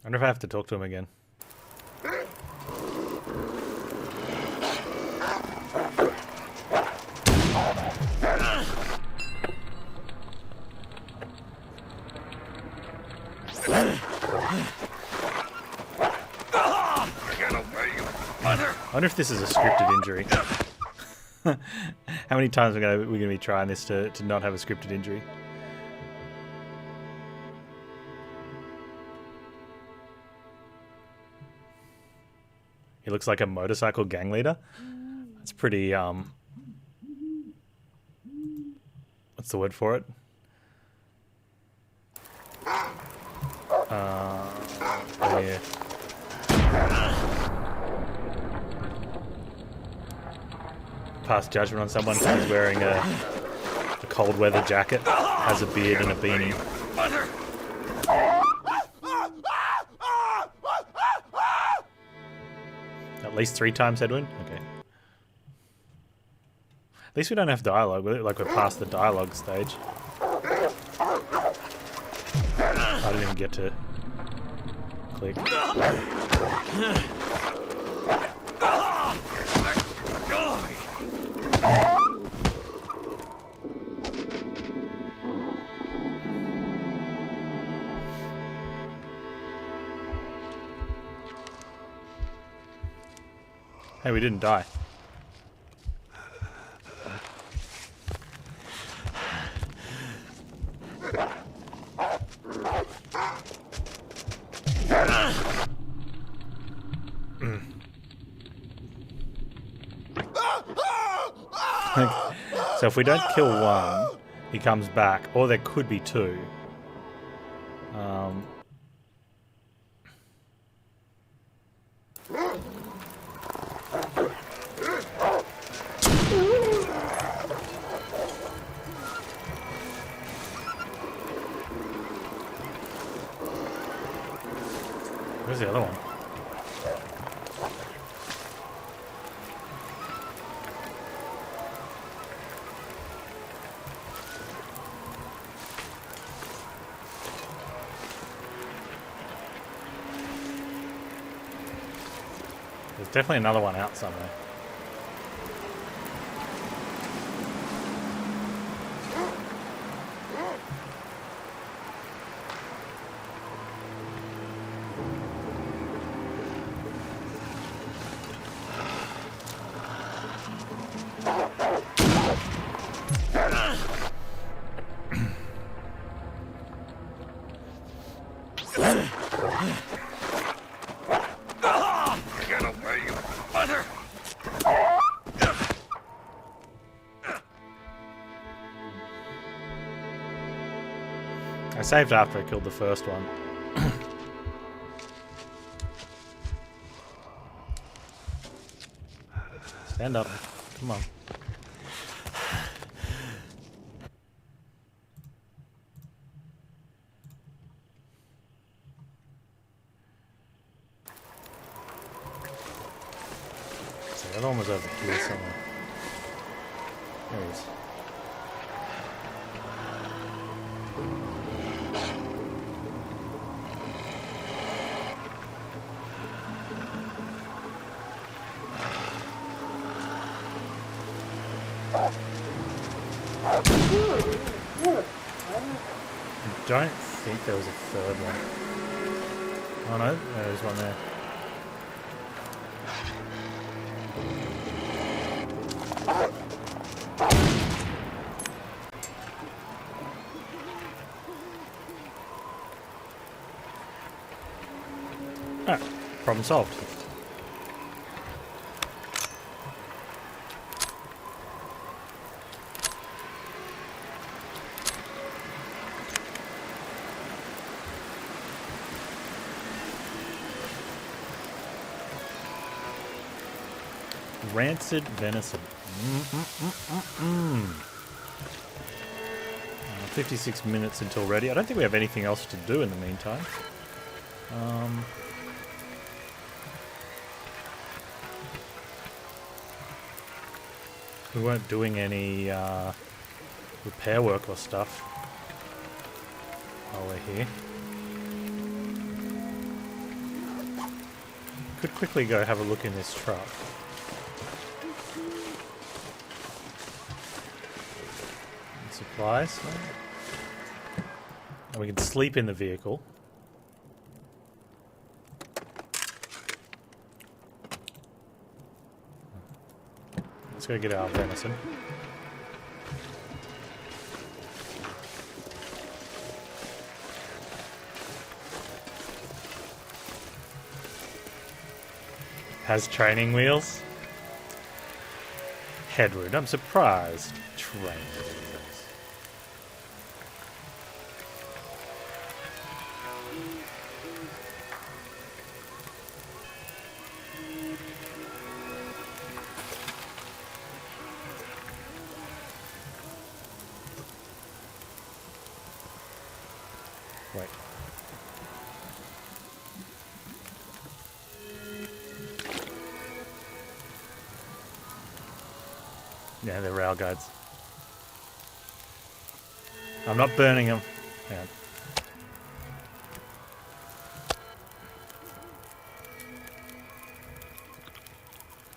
I wonder if I have to talk to him again. I wonder if this is a scripted injury. How many times we're gonna be trying this to not have a scripted injury? He looks like a motorcycle gang leader. That's pretty what's the word for it? Yeah. Pass judgment on someone who's wearing a cold weather jacket, has a beard and a beanie. At least 3 times, Edwin? Okay. At least we don't have dialogue, like we're past the dialogue stage. I didn't even get to click. Hey, we didn't die. So if we don't kill one, he comes back, or there could be 2. Where's the other one? There's definitely another one out somewhere. I saved after I killed the first one. Stand up. Come on. So the other one was over here somewhere. There he is. I don't think there was a third one. Oh no, there's one there. Alright, problem solved. Rancid venison. 56 minutes until ready. I don't think we have anything else to do in the meantime. We weren't doing any repair work or stuff while we're here. Could quickly go have a look in this truck. And supplies. And we can sleep in the vehicle. Let's go get our venison. Has training wheels. Headwood. I'm surprised. Training wheels. Wait. Yeah, they're rail guides. I'm not burning them. Hang on.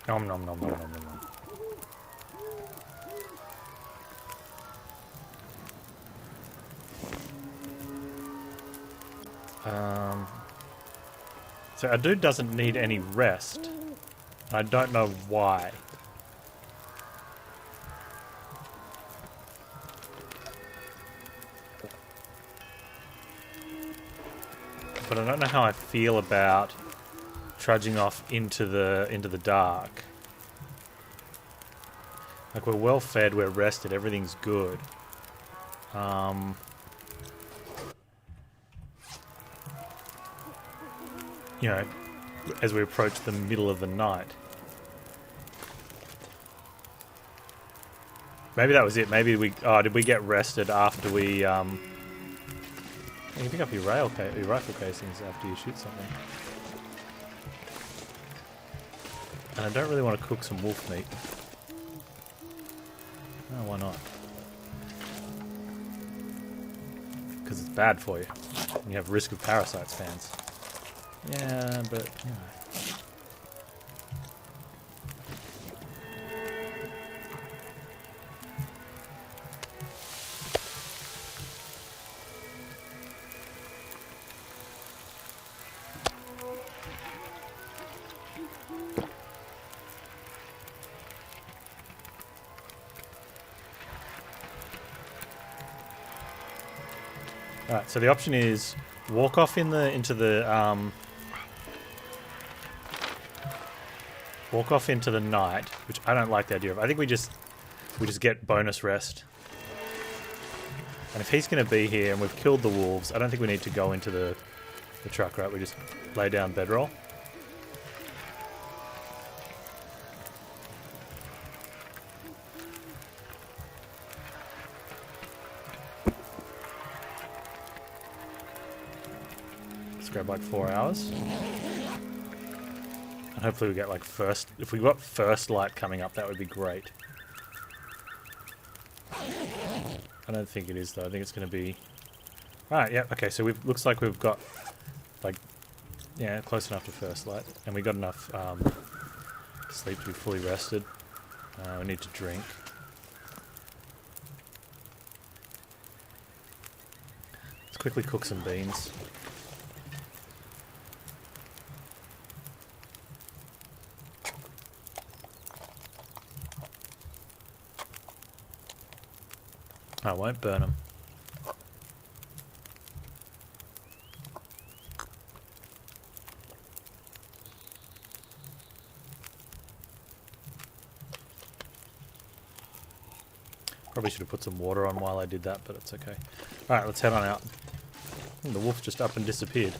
Nom nom nom nom nom nom nom. So our dude doesn't need any rest. I don't know why. But I don't know how I feel about trudging off into the dark. Like, we're well fed, we're rested, everything's good. You know, as we approach the middle of the night. Maybe that was it. Maybe we... Oh, did we get rested after we... You can pick up your rifle casings after you shoot something. And I don't really want to cook some wolf meat. Oh, why not? Because it's bad for you. And you have risk of parasites, fans. Yeah, but, you know. Alright, so the option is walk off into the night, which I don't like the idea of. I think we just get bonus rest. And if he's going to be here and we've killed the wolves, I don't think we need to go into the truck, right? We just lay down bedroll. Grab like 4 hours. And hopefully we get like first... If we got first light coming up, that would be great. I don't think it is though. I think it's going to be... Alright, yeah, okay, so looks like we've got like... Yeah, close enough to first light. And we got enough sleep to be fully rested. We need to drink. Let's quickly cook some beans. I won't burn them. Probably should have put some water on while I did that, but it's okay. Alright, let's head on out. The wolf just up and disappeared.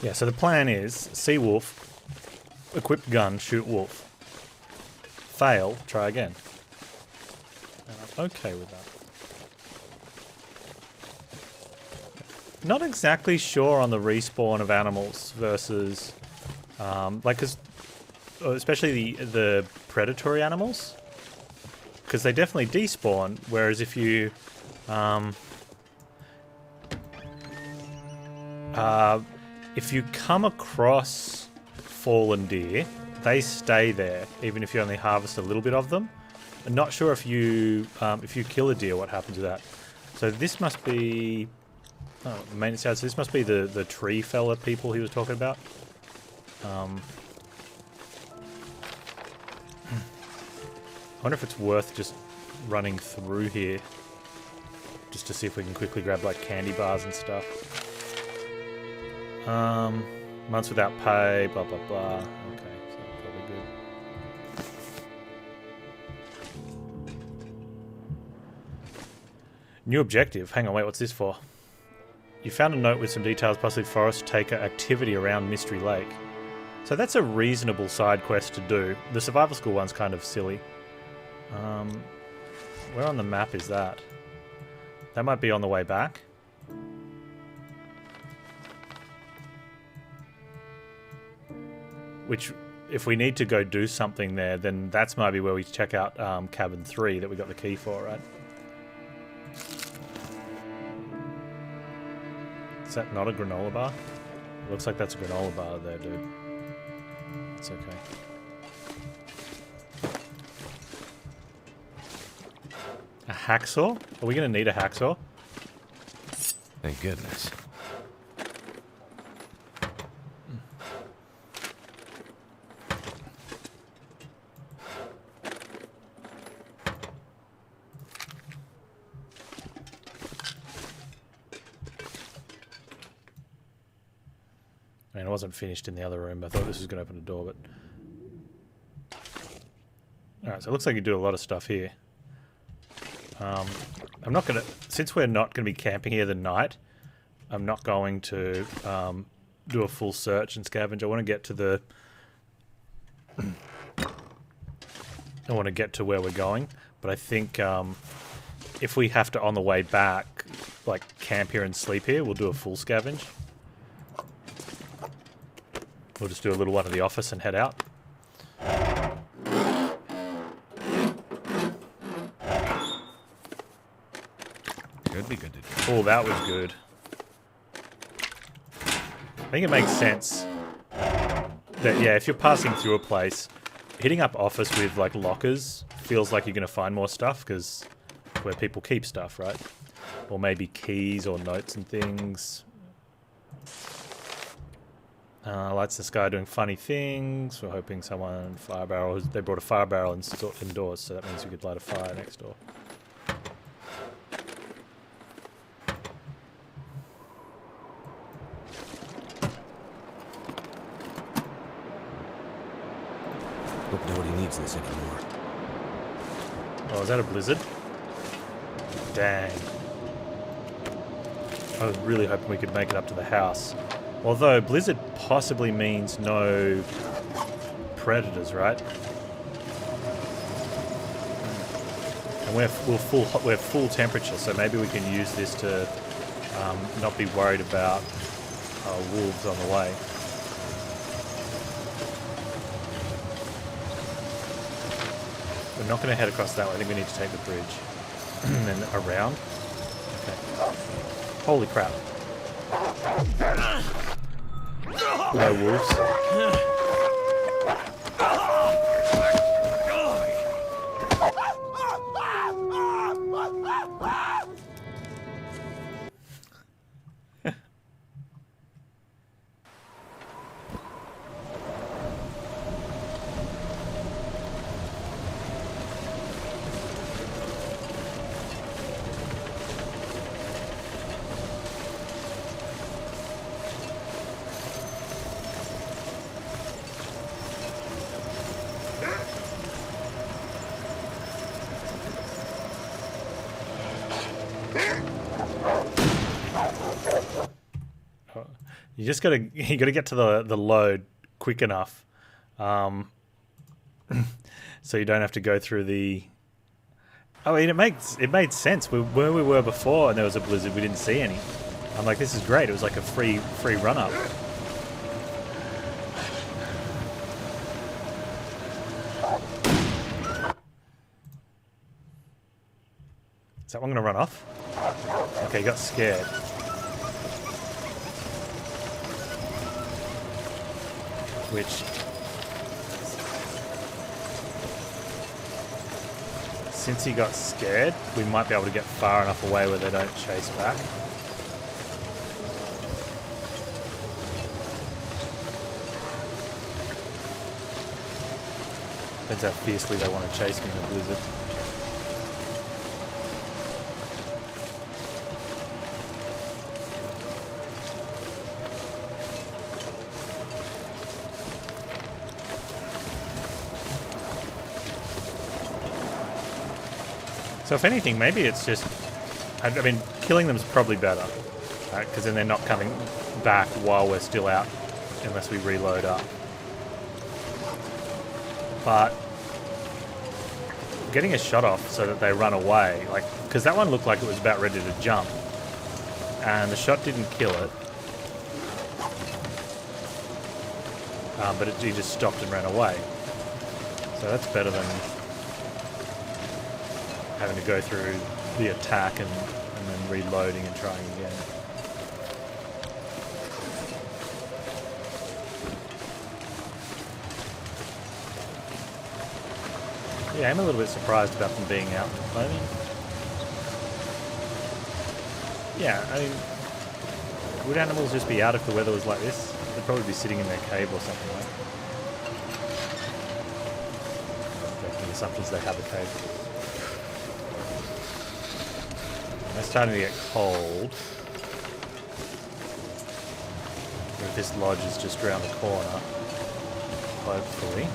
Yeah, so the plan is, see wolf, equip gun, shoot wolf. Fail, try again. And I'm okay with that. Not exactly sure on the respawn of animals versus, like, cause, especially the predatory animals, because they definitely despawn. Whereas if you, if you come across fallen deer, they stay there even if you only harvest a little bit of them. I'm not sure if you kill a deer, what happens to that. So this must be. Oh, maintenance yard. So this must be the tree fella people he was talking about. I wonder if it's worth just running through here just to see if we can quickly grab like candy bars and stuff. Months without pay, blah blah blah. Okay, so probably good. New objective. Hang on, wait, what's this for? You found a note with some details, possibly forest taker activity around Mystery Lake. So that's a reasonable side quest to do. The survival school one's kind of silly. Where on the map is that? That might be on the way back. Which, if we need to go do something there, then that's maybe where we check out cabin 3 that we got the key for, right? Is that not a granola bar? It looks like that's a granola bar there, dude. It's okay. A hacksaw? Are we going to need a hacksaw? Thank goodness. I mean, it wasn't finished in the other room. I thought this was going to open a door, but... Alright, so it looks like you do a lot of stuff here. I'm not going to... Since we're not going to be camping here the night, I'm not going to do a full search and scavenge. I want to get to the... I want to get to where we're going, but I think if we have to, on the way back, like, camp here and sleep here, we'll do a full scavenge. We'll just do a little one at the office and head out. Could be good to do. Oh, that was good. I think it makes sense that, yeah, if you're passing through a place, hitting up office with, like, lockers feels like you're going to find more stuff, because where people keep stuff, right? Or maybe keys or notes and things. Lights the sky doing funny things. We're hoping someone fire barrel. They brought a fire barrel indoors, so that means we could light a fire next door. Hope nobody needs this anymore. Oh, is that a blizzard? Dang. I was really hoping we could make it up to the house. Although blizzard possibly means no predators, right? And we're full temperature, so maybe we can use this to not be worried about wolves on the way. We're not going to head across that way. I think we need to take the bridge and then around. Okay. Holy crap! No wolves. You just gotta get to the load quick enough, so you don't have to go through the. I mean, it made sense. Where we were before, and there was a blizzard, we didn't see any. I'm like, this is great. It was like a free run up. Is that one going to run off? Okay, he got scared. Which... since he got scared, we might be able to get far enough away where they don't chase back. Depends how fiercely they want to chase me in a blizzard. So if anything, maybe it's just... I mean, killing them is probably better. Right? Because then they're not coming back while we're still out. Unless we reload up. But... getting a shot off so that they run away. Like, because that one looked like it was about ready to jump. And the shot didn't kill it. But he just stopped and ran away. So that's better than... having to go through the attack and then reloading and trying again. Yeah, I'm a little bit surprised about them being out. I mean, yeah, I mean, would animals just be out if the weather was like this? They'd probably be sitting in their cave or something like that. Making assumptions they have a cave. They're starting to get cold. If this lodge is just around the corner, hopefully.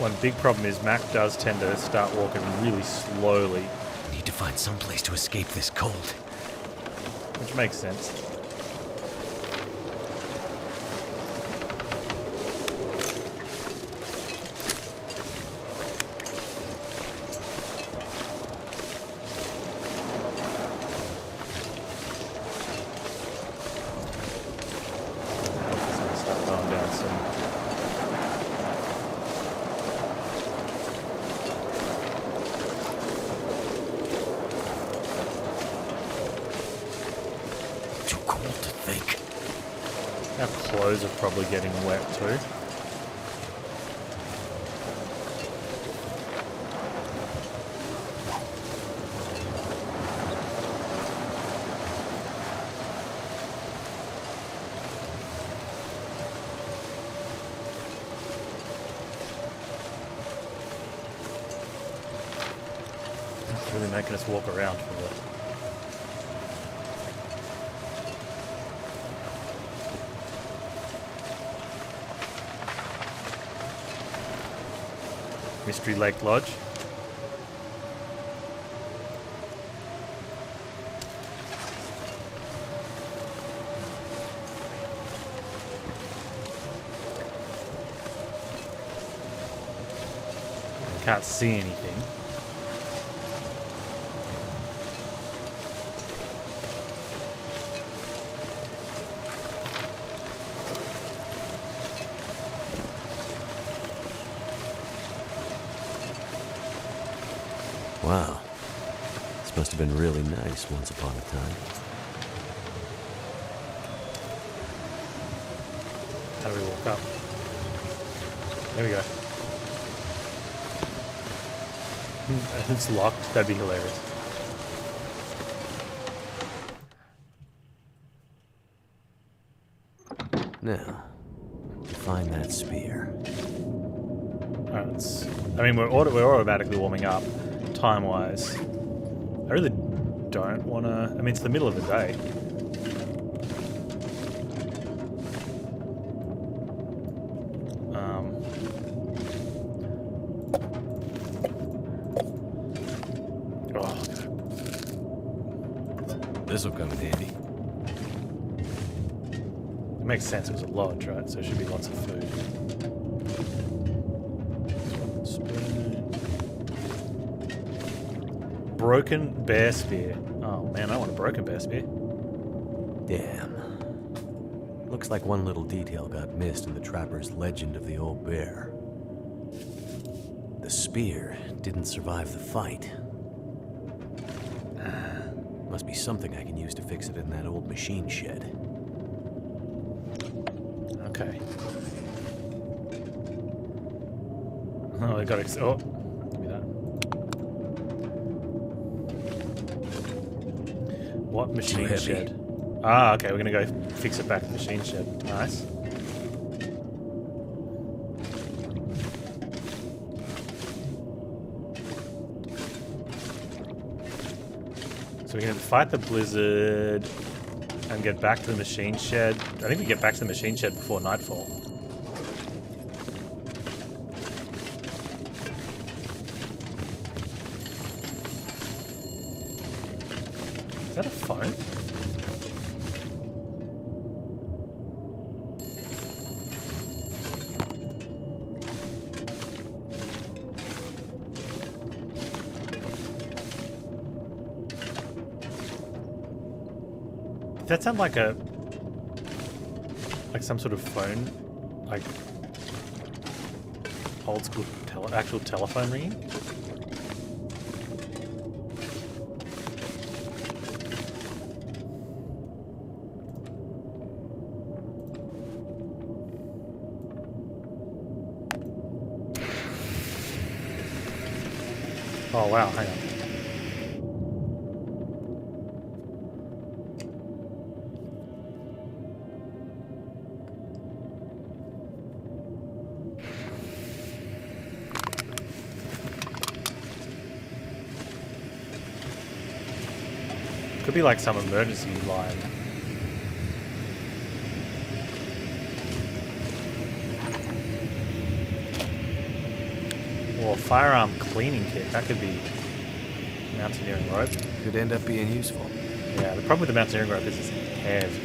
One big problem is Mac does tend to start walking really slowly. Need to find some place to escape this cold. Which makes sense. Our clothes are probably getting wet too. It's really making us walk around for the... Mystery Lake Lodge. Can't see anything. Wow. This must have been really nice once upon a time. How do we walk up? There we go. If it's locked, that'd be hilarious. Now, find that spear. Alright, I mean, we're automatically warming up. Time-wise, I really don't want to... I mean, it's the middle of the day. This will come in handy. It makes sense. It was a lodge, right? So there should be lots of food. Spoon. Broken bear spear. Oh man, I want a broken bear spear. Damn. Looks like one little detail got missed in the trapper's legend of the old bear. The spear didn't survive the fight. Must be something I can use to fix it in that old machine shed. Okay. Oh, I got oh, give me that. What machine heavy. shed? Ah, okay, we're gonna go fix it back in the machine shed. Nice. So we're gonna fight the blizzard and get back to the machine shed. I think we get back to the machine shed before nightfall. Is that a phone? Did that sound like some sort of phone, like old school actual telephone ringing? Oh wow, hang on. Could be like some emergency line. Or firearm cleaning kit. That could be mountaineering rope. Could end up being useful. Yeah, the problem with the mountaineering rope is it's heavy.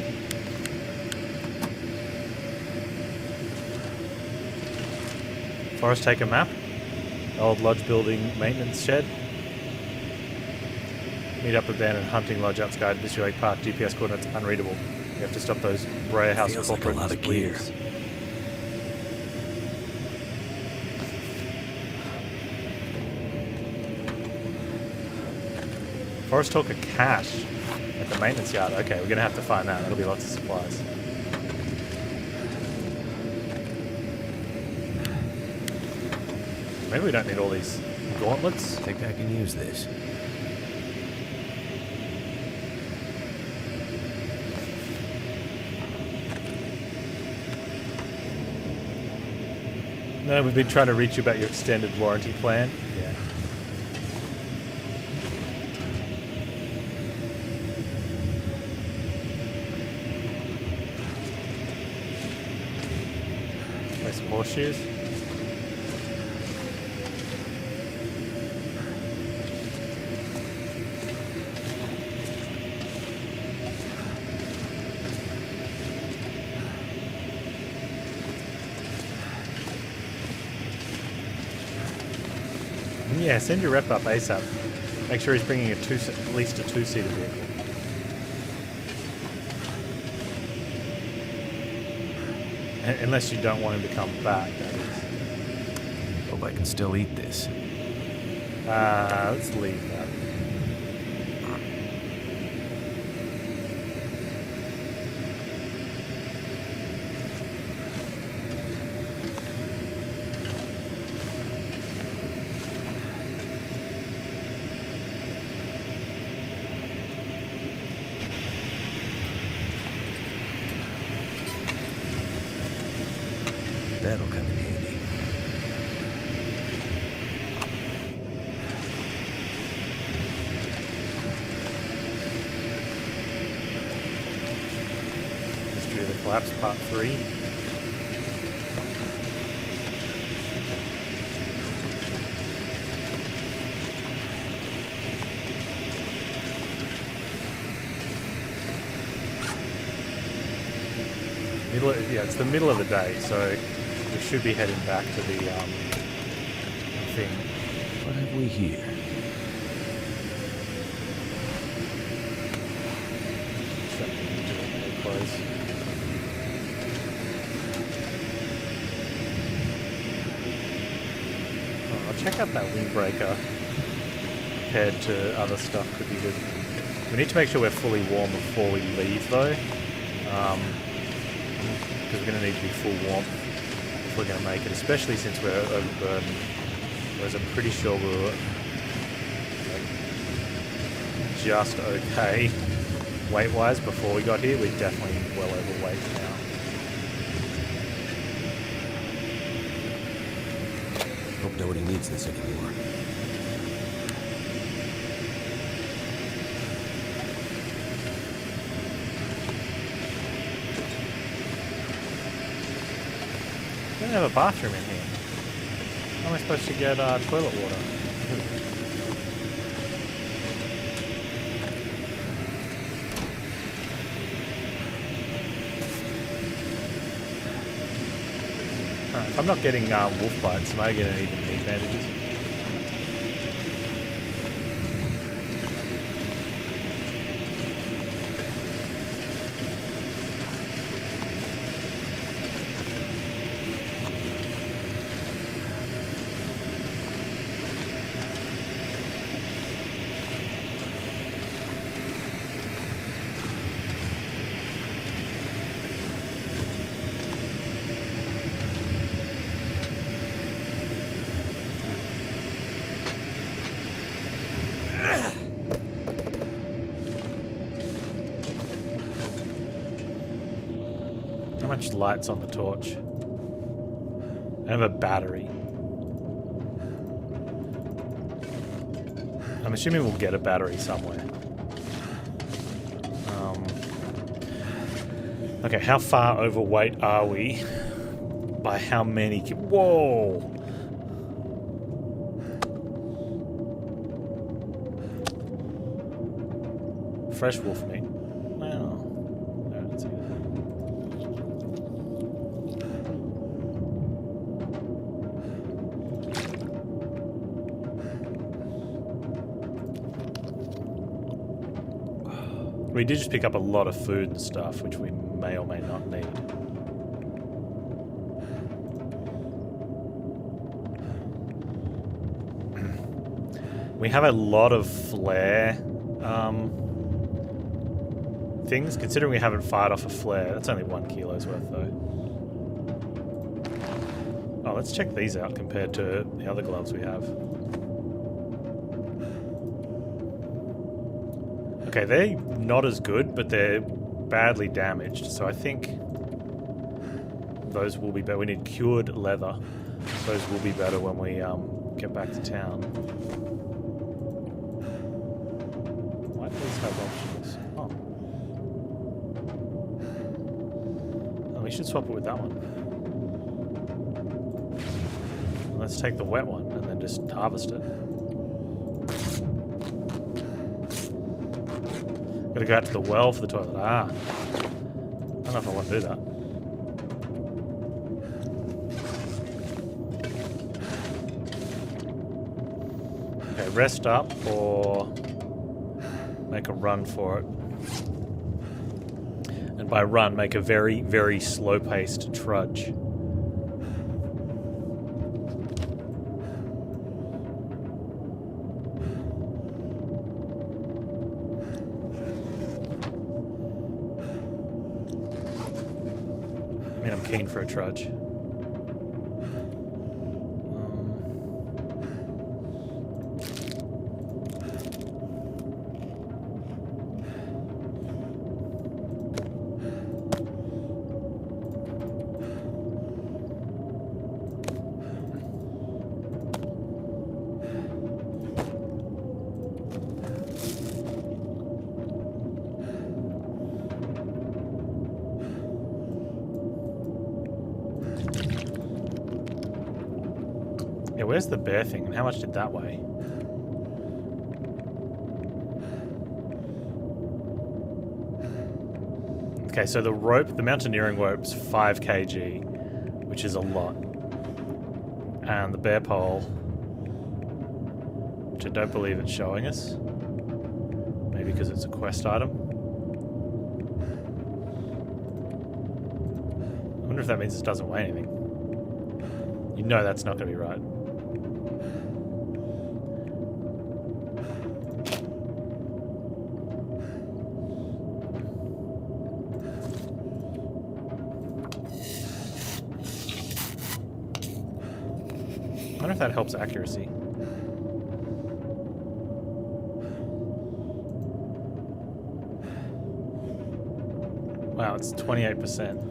Forest Taker map. Old lodge building maintenance shed. Meet up abandoned hunting lodge outside District Lake Park. GPS coordinates unreadable. You have to stop those Breyer House Feels like a corporate lot of gear. squeaks. Forest Talker cache at the maintenance yard. Okay, we're gonna have to find that. That'll be lots of supplies. Maybe we don't need all these gauntlets. Think I can use this? No, we've been trying to reach you about your extended warranty plan. Yeah. Play some horseshoes. Yeah, send your rep up ASAP. Make sure he's bringing at least a two-seater vehicle. Unless you don't want him to come back, that is. Hope I can still eat this. Let's leave that. That'll come in handy. History of the Collapse, Part 3. Yeah, it's the middle of the day, so we should be heading back to the thing. What have we here? I'll check out that windbreaker compared to other stuff. Could be good. We need to make sure we're fully warm before we leave, though, because we're going to need to be full warm if we're going to make it, especially since we're overburdened. Whereas I'm pretty sure we were just okay weight-wise before we got here. We're definitely well overweight now. Hope nobody needs this anymore. We don't have a bathroom in here. How am I supposed to get toilet water? If I'm not getting wolf bites, am I getting even knee bandages? How much light's on the torch? I have a battery. I'm assuming we'll get a battery somewhere. Okay, how far overweight are we? By how many? Whoa! Fresh wolf meat. Wow. No, I didn't see that. We did just pick up a lot of food and stuff, which we may or may not need. We have a lot of flare things, considering we haven't fired off a flare. That's only 1 kilo's worth, though. Oh, let's check these out compared to the other gloves we have. Okay, they're not as good, but they're badly damaged, so I think those will be better. We need cured leather. Those will be better when we get back to town. Why do these have options? Oh, we should swap it with that one. Let's take the wet one and then just harvest it. Gotta go out to the well for the toilet. I don't know if I want to do that. Okay, rest up or make a run for it. And by run, make a very, very slow-paced trudge. I'm keen for a trudge. Yeah, where's the bear thing and how much did that weigh? Okay, so the rope, the mountaineering rope's 5 kg, which is a lot. And the bear pole, which I don't believe it's showing us. Maybe because it's a quest item. I wonder if that means it doesn't weigh anything. You know that's not going to be right. I wonder if that helps accuracy. Wow, it's 28%.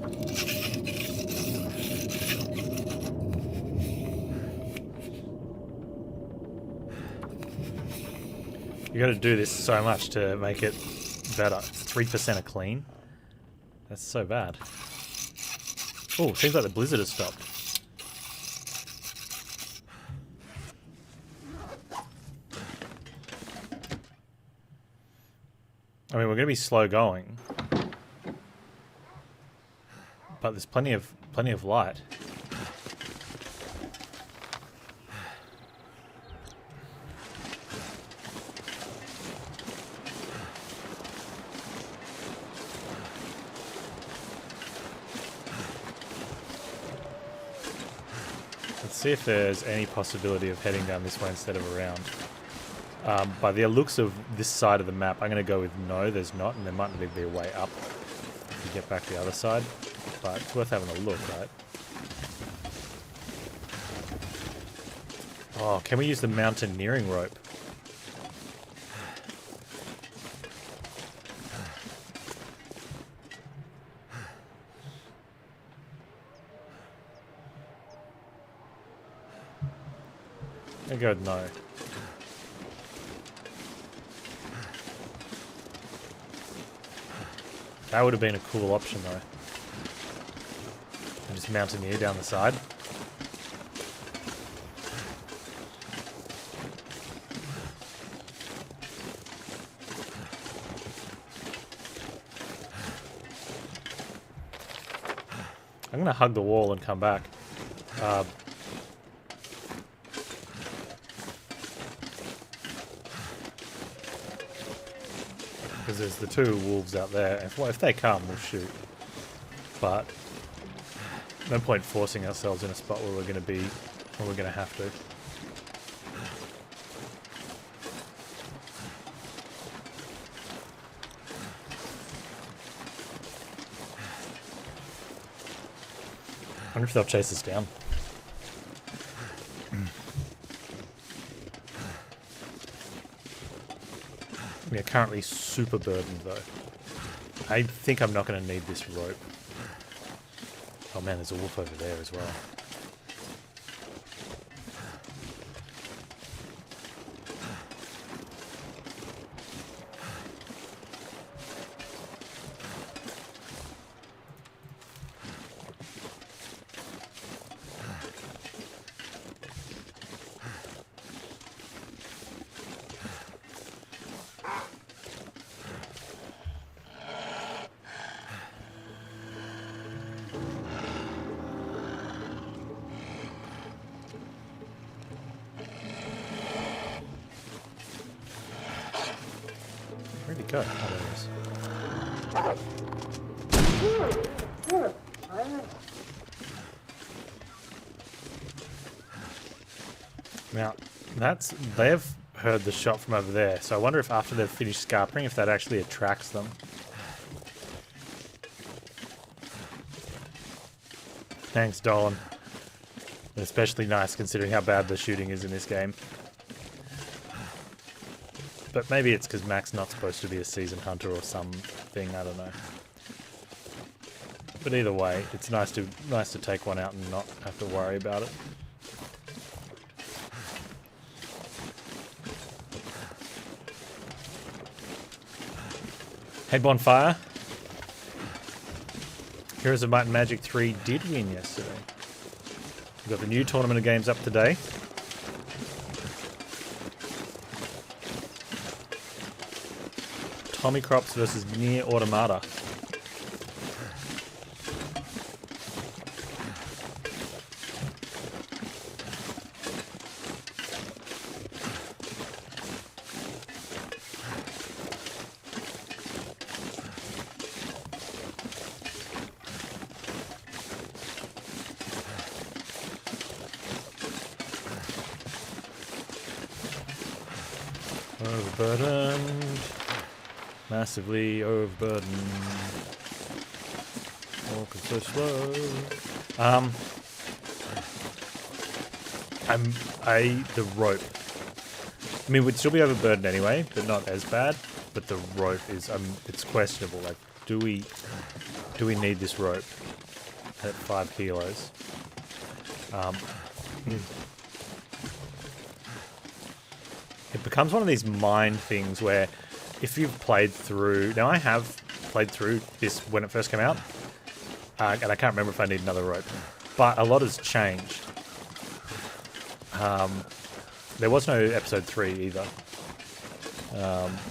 You gotta do this so much to make it better. 3% of clean. That's so bad. Oh, seems like the blizzard has stopped. I mean, we're gonna be slow going, but there's plenty of light. Let's see if there's any possibility of heading down this way instead of around. By the looks of this side of the map, I'm going to go with no, there's not, and there might be a way up to get back the other side. But it's worth having a look, right? Oh, can we use the mountaineering rope? I go with no. That would have been a cool option though. And just mountaineer down the side. I'm gonna hug the wall and come back. Because there's the two wolves out there. If they come, we'll shoot. But no point forcing ourselves in a spot where we're going to have to. I wonder if they'll chase us down. We are currently super burdened though. I think I'm not going to need this rope. Oh man, there's a wolf over there as well. Where'd he go? Oh, there he is. Now, they've heard the shot from over there, so I wonder if after they've finished scarpering, if that actually attracts them. Thanks, Dolan. Especially nice considering how bad the shooting is in this game. But maybe it's because Mac's not supposed to be a seasoned hunter or something, I don't know. But either way, it's nice to take one out and not have to worry about it. Hey Bonfire. Heroes of Might and Magic 3 did win yesterday. We've got the new tournament of games up today. Tommy Crops versus Near Automata. Overburdened. Massively overburdened. Walking so slow. The rope. I mean, we'd still be overburdened anyway, but not as bad. But the rope is, it's questionable. Like, do we need this rope at 5 kilos? It becomes one of these mind things where if you've played through... Now, I have played through this when it first came out, and I can't remember if I need another rope. But a lot has changed. There was no episode 3 either,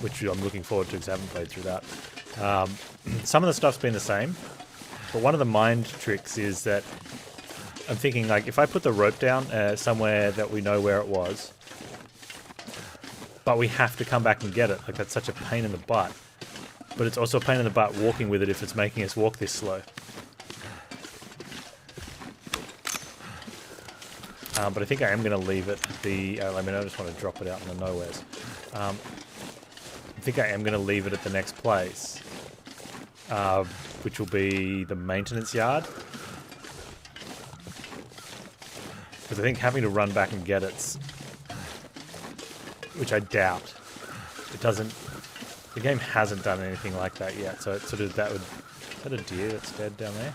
which I'm looking forward to because I haven't played through that. Some of the stuff's been the same, but one of the mind tricks is that I'm thinking, like, if I put the rope down somewhere that we know where it was, but we have to come back and get it, like, that's such a pain in the butt. But it's also a pain in the butt walking with it if it's making us walk this slow. But I think I am going to leave it the... I mean, I just want to drop it out in the nowheres. I think I am going to leave it at the next place, which will be the maintenance yard. Because I think having to run back and get it, which I doubt, it doesn't... The game hasn't done anything like that yet, so it sort of that would... Is that a deer that's dead down there?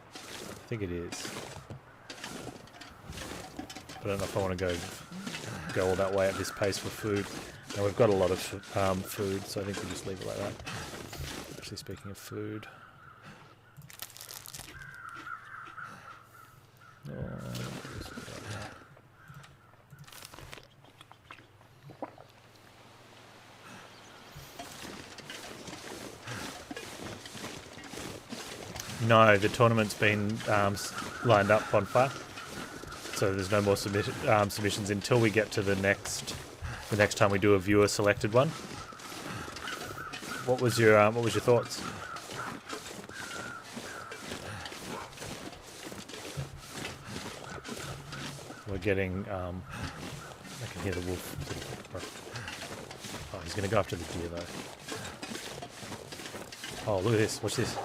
I think it is. I don't know if I want to go all that way at this pace for food. Now we've got a lot of food, so I think we just leave it like that. Actually, speaking of food, no, the tournament's been lined up, Bonfire. So there's no more submissions until we get to the next time we do a viewer selected one. What was your thoughts? We're getting I can hear the wolf. Oh, he's gonna go after the deer though. Oh, look at this! Watch this.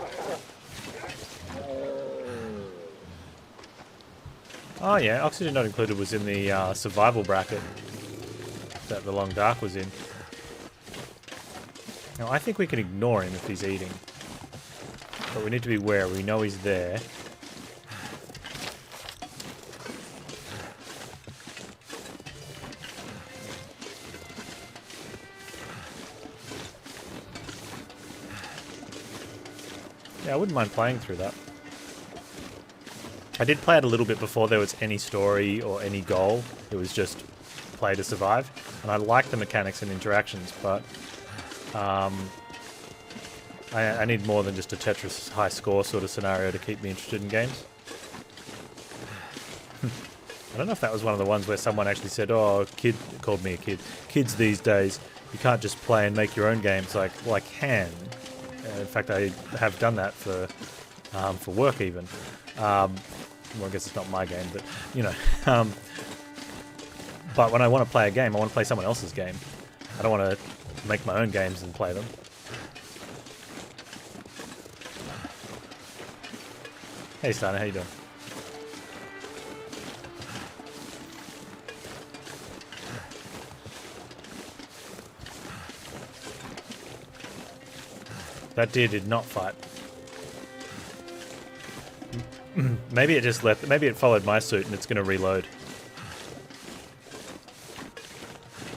Oh yeah, oxygen not included was in the survival bracket that the Long Dark was in. Now I think we can ignore him if he's eating, but we need to be aware. We know he's there. Yeah, I wouldn't mind playing through that. I did play it a little bit before there was any story or any goal. It was just play to survive. And I like the mechanics and interactions, but I need more than just a Tetris high score sort of scenario to keep me interested in games. I don't know if that was one of the ones where someone actually said, oh, kid, called me a kid. Kids these days, you can't just play and make your own games. Like, well, I can. In fact, I have done that for work even. Well, I guess it's not my game, but, you know. But when I want to play a game, I want to play someone else's game. I don't want to make my own games and play them. Hey, Stana, how you doing? That deer did not fight. Maybe it just left. Maybe it followed my suit and it's going to reload.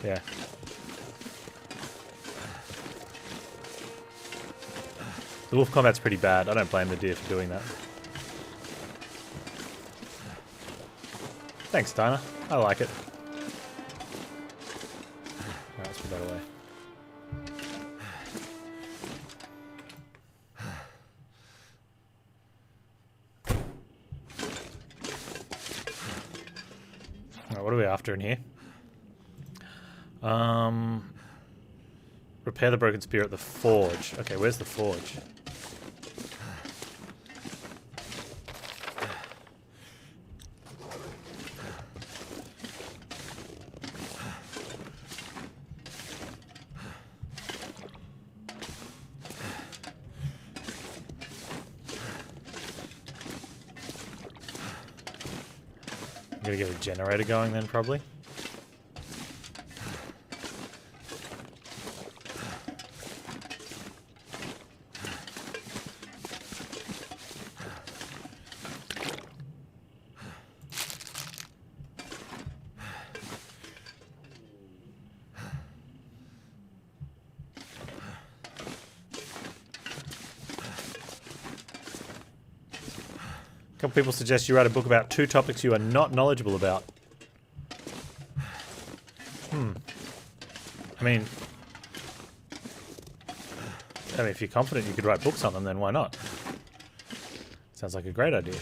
Yeah. The wolf combat's pretty bad. I don't blame the deer for doing that. Thanks, Dinah. I like it. Alright, let's put that away. What are we after in here? Repair the broken spear at the forge. Okay, where's the forge? I'm gonna get a generator going then, probably. A couple people suggest you write a book about 2 topics you are not knowledgeable about. I mean, if you're confident you could write books on them, then why not? Sounds like a great idea.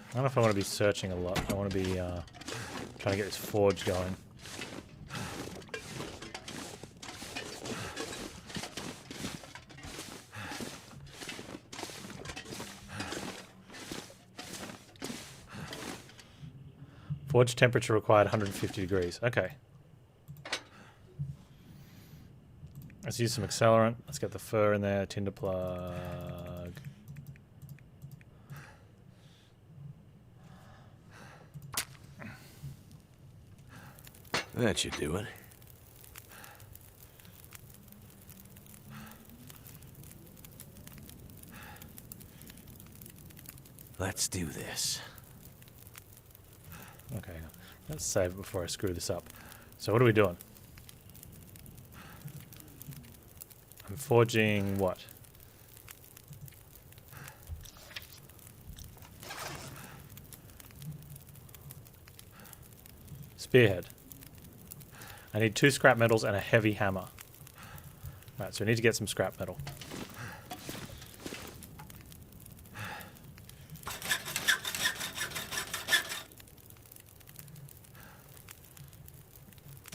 I don't know if I want to be searching a lot. I want to be trying to get this forge going. Forge temperature required 150 degrees. Okay. Let's use some accelerant. Let's get the fur in there. Tinder plug. That should do it. Let's do this. Okay, let's save it before I screw this up. So what are we doing? I'm forging what? Spearhead. I need 2 scrap metals and a heavy hammer. Alright, so we need to get some scrap metal.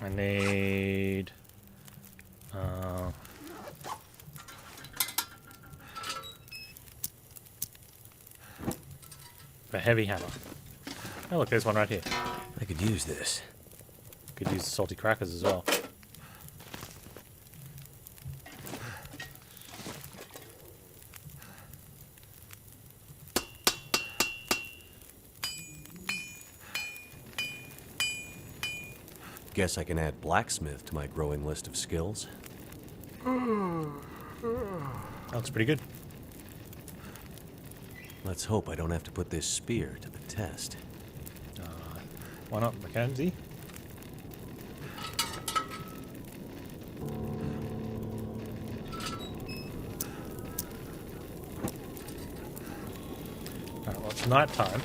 I need... a heavy hammer. Oh look, there's one right here. I could use this. Could use the salty crackers as well. Guess I can add blacksmith to my growing list of skills. That looks pretty good. Let's hope I don't have to put this spear to the test. Why not, Mackenzie? Alright, well, it's night time.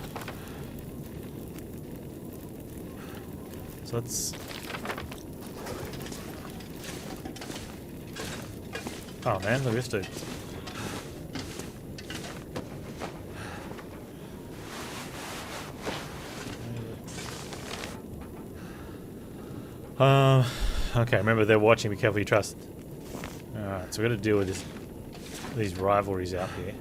So let's... Oh man, look at this dude. Okay, remember they're watching, be careful you trust. Alright, so we're gonna deal with these rivalries out here.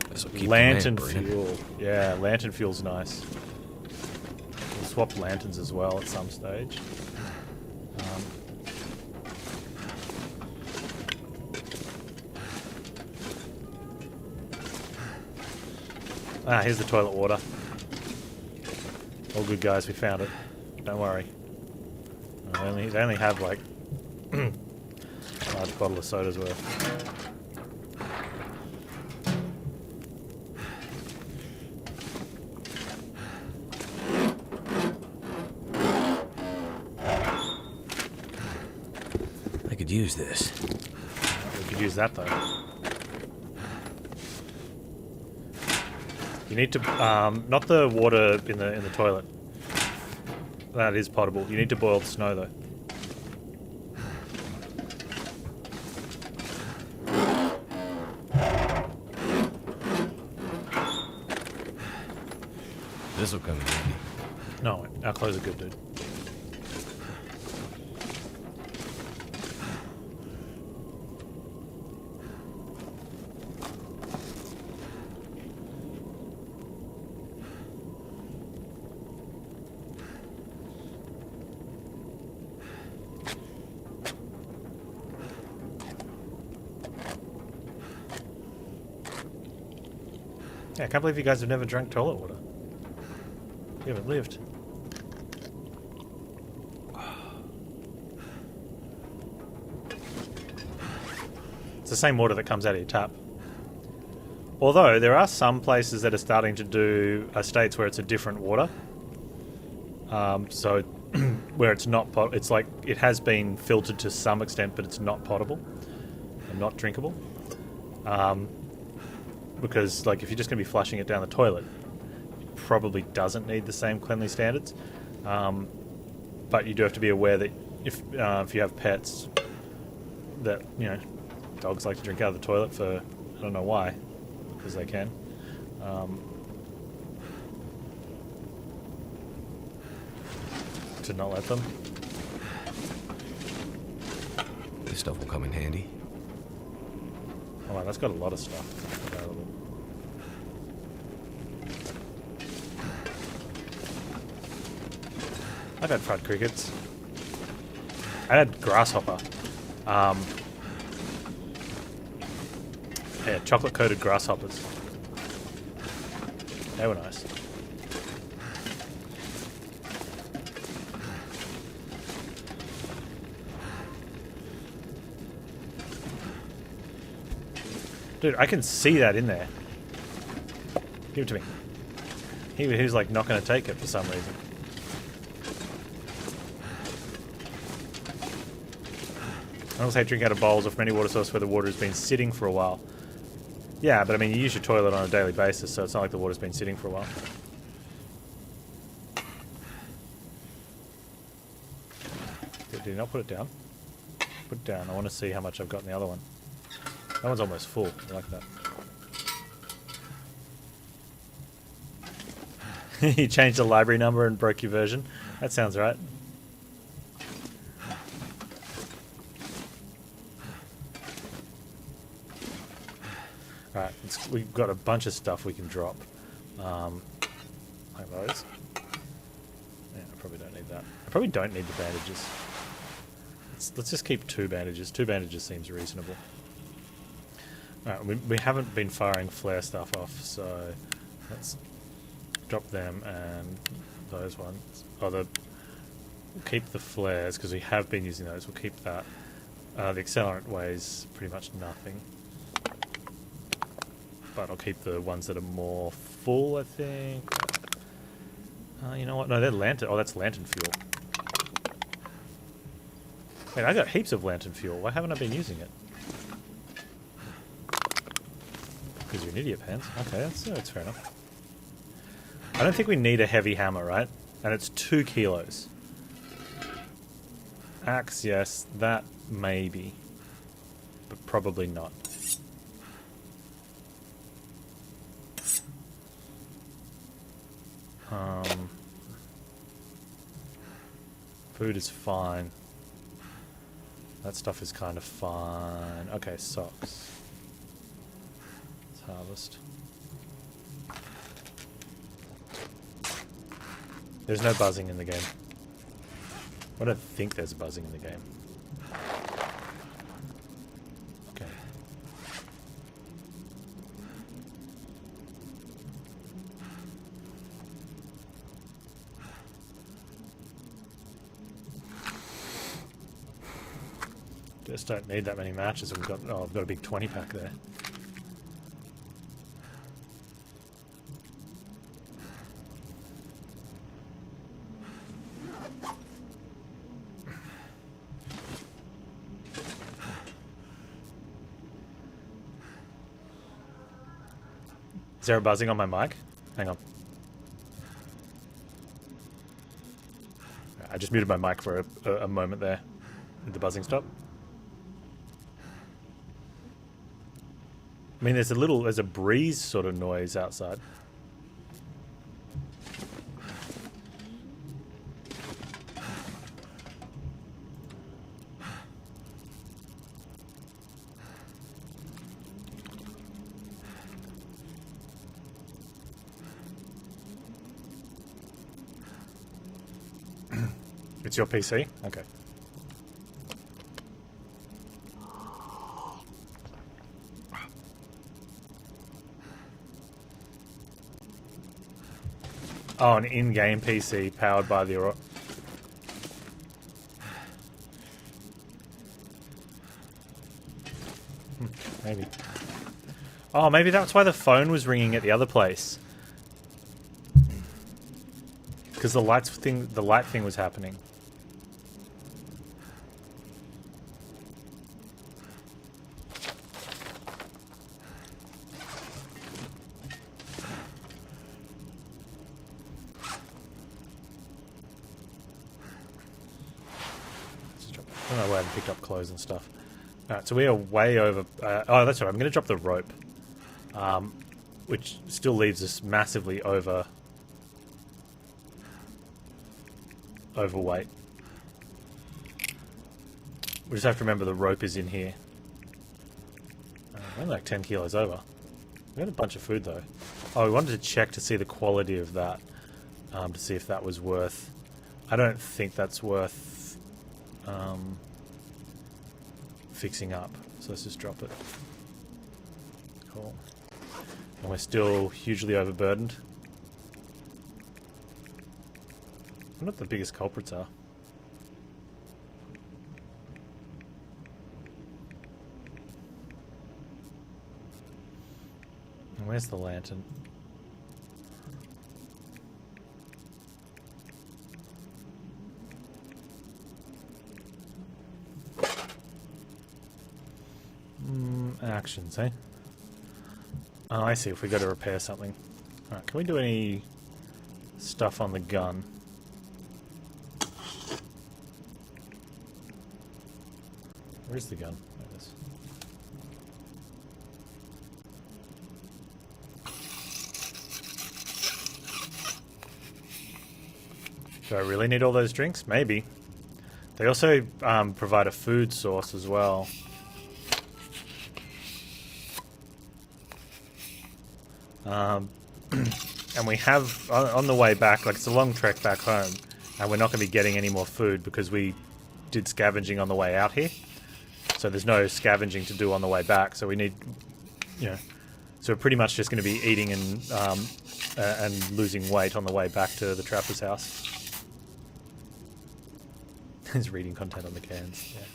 This'll keep Lantern the man burning. fuel. Yeah, lantern fuel's nice. We'll swap lanterns as well at some stage. Here's the toilet water. All good, guys, we found it. Don't worry. They only have like a large bottle of soda's worth. I could use this. We could use that though. You need to not the water in the toilet. That is potable. You need to boil the snow though. This'll come in handy. No, our clothes are good, dude. Yeah, I can't believe you guys have never drank toilet water. You haven't lived. It's the same water that comes out of your tap. Although, there are some places that are starting to do estates where it's a different water. So, where it's not it's like, it has been filtered to some extent, but it's not potable and not drinkable. Because, like, if you're just going to be flushing it down the toilet, it probably doesn't need the same cleanliness standards. But you do have to be aware that if you have pets, that, you know, dogs like to drink out of the toilet for, I don't know why, because they can. To not let them. This stuff will come in handy. Oh wow, that's got a lot of stuff available. I've had fried crickets. I had grasshopper. Yeah, chocolate-coated grasshoppers. They were nice. Dude, I can see that in there. Give it to me. He was like not going to take it for some reason. I also hate drinking out of bowls or from any water source where the water has been sitting for a while. Yeah, but I mean, you use your toilet on a daily basis, so it's not like the water's been sitting for a while. Did you not put it down? Put it down. I want to see how much I've got in the other one. That one's almost full. I like that. You changed the library number and broke your version. That sounds right. Alright, we've got a bunch of stuff we can drop. Like those. Yeah, I probably don't need that. I probably don't need the bandages. Let's just keep 2 bandages. 2 bandages seems reasonable. Alright, we haven't been firing flare stuff off, so let's drop them and those ones. We'll keep the flares, because we have been using those. We'll keep that. The accelerant weighs pretty much nothing. But I'll keep the ones that are more full, I think. You know what? No, they're lantern. Oh, that's lantern fuel. Wait, I got heaps of lantern fuel. Why haven't I been using it? Because you're an idiot, Panz. Okay, that's fair enough. I don't think we need a heavy hammer, right? And it's 2 kilos. Axe, yes. That, maybe. But probably not. Food is fine. That stuff is kind of fine. Okay, socks. Let's harvest. There's no buzzing in the game. I don't think there's buzzing in the game. Okay. Just don't need that many matches. We've got, oh, I've got a big 20 pack there. Is there a buzzing on my mic? Hang on. I just muted my mic for a moment there. Did the buzzing stop? I mean, there's a breeze sort of noise outside. It's your PC? Okay. Oh, an in-game PC powered by the... Maybe. Oh, maybe that's why the phone was ringing at the other place. Because the light thing was happening. I don't know where I picked up clothes and stuff. Alright, so we are way over... oh, that's right. I'm going to drop the rope. Which still leaves us massively overweight. We just have to remember the rope is in here. We're like 10 kilos over. We had a bunch of food though. Oh, we wanted to check to see the quality of that. To see if that was worth... I don't think that's worth... fixing up. So let's just drop it. Cool. And we're still hugely overburdened. I wonder what the biggest culprits are. And where's the lantern? Actions, eh? Oh, I see. If we go to repair something. Alright, can we do any stuff on the gun? Where's the gun? There it is. Do I really need all those drinks? Maybe. They also provide a food source as well. And we have, on the way back, like it's a long trek back home, and we're not going to be getting any more food because we did scavenging on the way out here. So there's no scavenging to do on the way back, so we need, you know, so we're pretty much just going to be eating and losing weight on the way back to the trapper's house. There's reading content on the cans, yeah.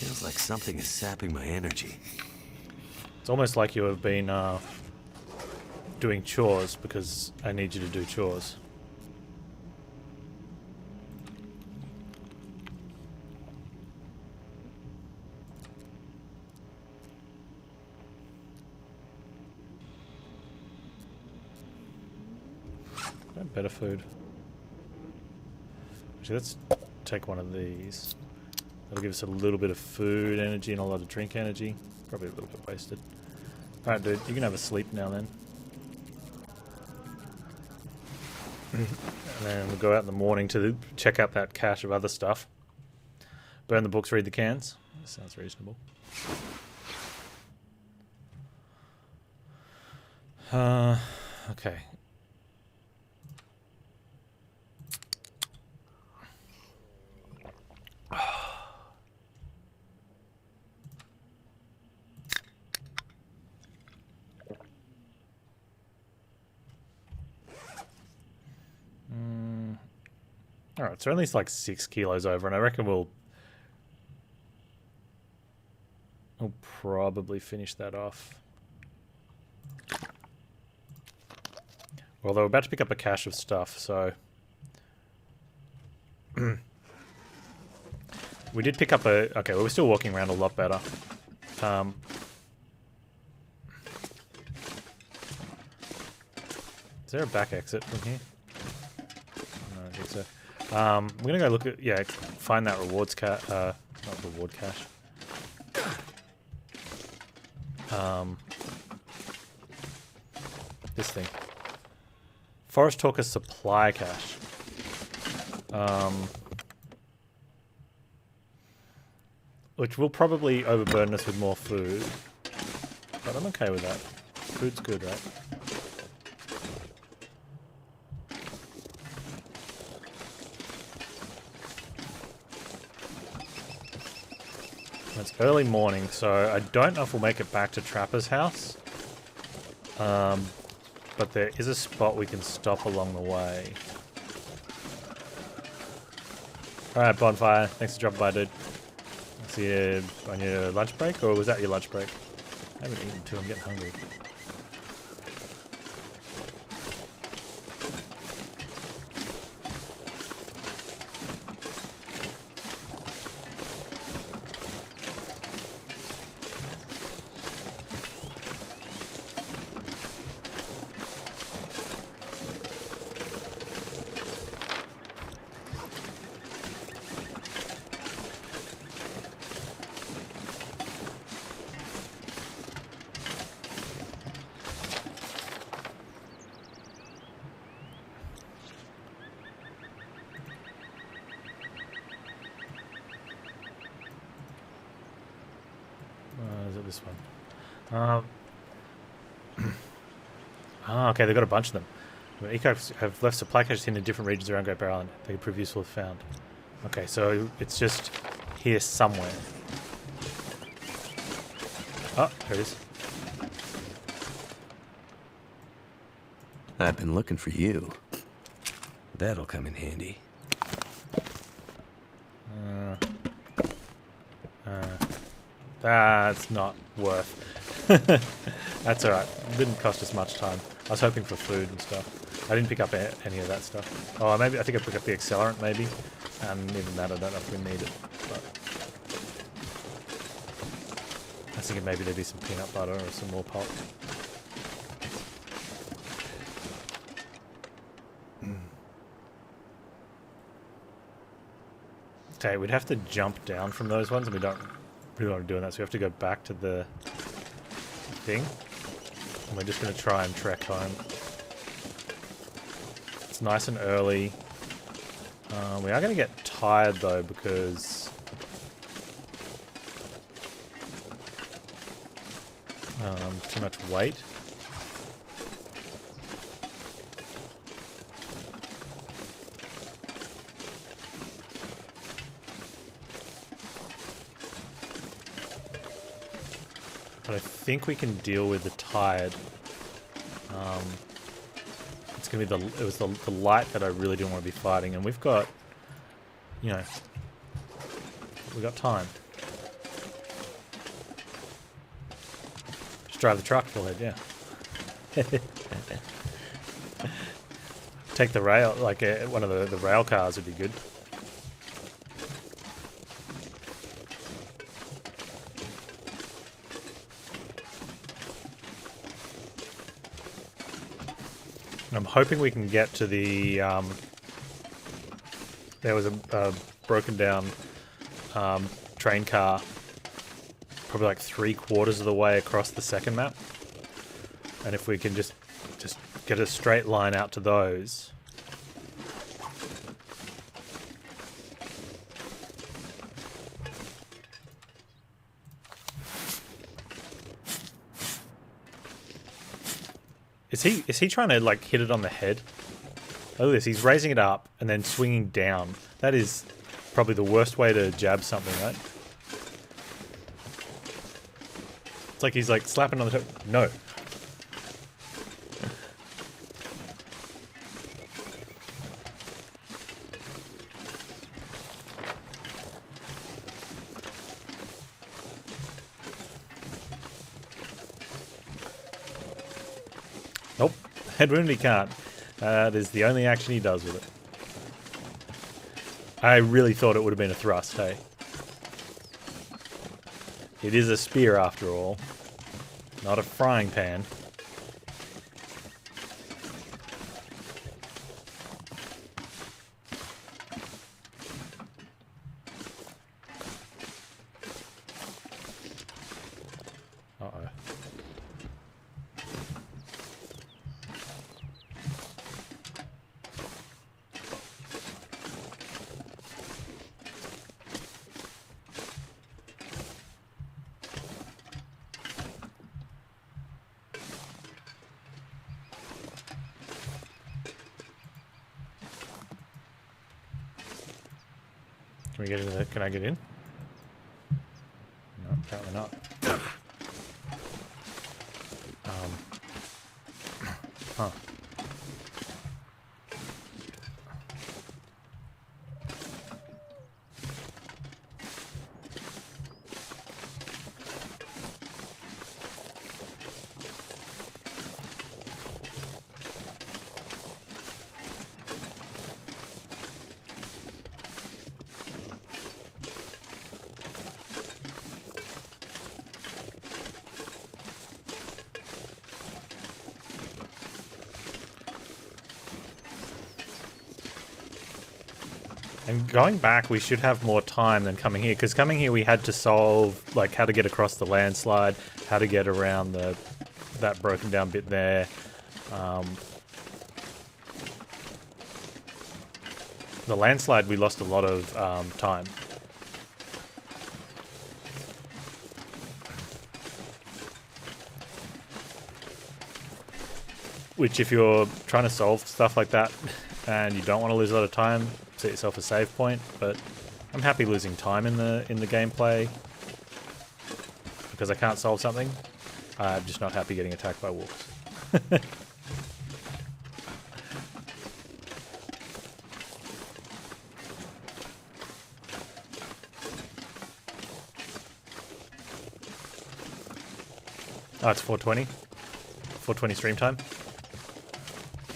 Feels like something is sapping my energy. It's almost like you have been doing chores because I need you to do chores. Better food. Actually, let's take one of these. That'll give us a little bit of food energy and a lot of drink energy. Probably a little bit wasted. Alright, dude, you can have a sleep now then. And then we'll go out in the morning to check out that cache of other stuff. Burn the books, read the cans. That sounds reasonable. Okay. Alright, so at least like 6 kilos over, and I reckon we'll probably finish that off. Although we're about to pick up a cache of stuff, so... we did pick up a... Okay, well, we're still walking around a lot better. Is there a back exit from here? No, I don't think so. We're gonna go look at... Yeah, find that rewards cache. Not reward cache. This thing. Forest Talker supply cache. Which will probably overburden us with more food. But I'm okay with that. Food's good, right? It's early morning, so I don't know if we'll make it back to Trapper's house. But there is a spot we can stop along the way. Alright, Bonfire. Thanks for dropping by, dude. See you on your lunch break, or was that your lunch break? I haven't eaten too, I'm getting hungry. Is it this one? Okay, they've got a bunch of them. Ecox have left supply caches in different regions around Great Bear Island. They could prove useful if found. Okay, so it's just here somewhere. Oh, there it is. I've been looking for you. That'll come in handy. That's not worth. That's alright. Didn't cost us much time. I was hoping for food and stuff. I didn't pick up any of that stuff. Oh, maybe I think I picked up the accelerant, maybe. And even that, I don't know if we need it. But I was thinking maybe there'd be some peanut butter or some more pulp. Okay, we'd have to jump down from those ones, and we don't really want to do that, so we have to go back to the thing. And we're just going to try and trek home. It's nice and early. We are going to get tired, though, because too much weight. But I think we can deal with the tired. It's gonna be it was the light that I really didn't want to be fighting, and we've got, you know, we got time. Just drive the truck full head, yeah. Take the rail, like one of the rail cars would be good. I'm hoping we can get to the, there was a broken down train car probably like 3/4 of the way across the second map. And if we can just get a straight line out to those. Is he trying to like hit it on the head? Look at this, he's raising it up and then swinging down. That is probably the worst way to jab something, right? It's like he's like slapping on the top. No. Nope. Head wound he can't. That is the only action he does with it. I really thought it would have been a thrust, hey? It is a spear after all. Not a frying pan. Uh-oh. Can we get in there? Can I get in? Apparently not. Huh. And going back, we should have more time than coming here, because coming here we had to solve like how to get across the landslide, how to get around that broken down bit there. The landslide, we lost a lot of time. Which, if you're trying to solve stuff like that and you don't want to lose a lot of time, set yourself a save point. But I'm happy losing time in the gameplay because I can't solve something. I'm just not happy getting attacked by wolves. Oh, it's 4:20. 4:20 stream time.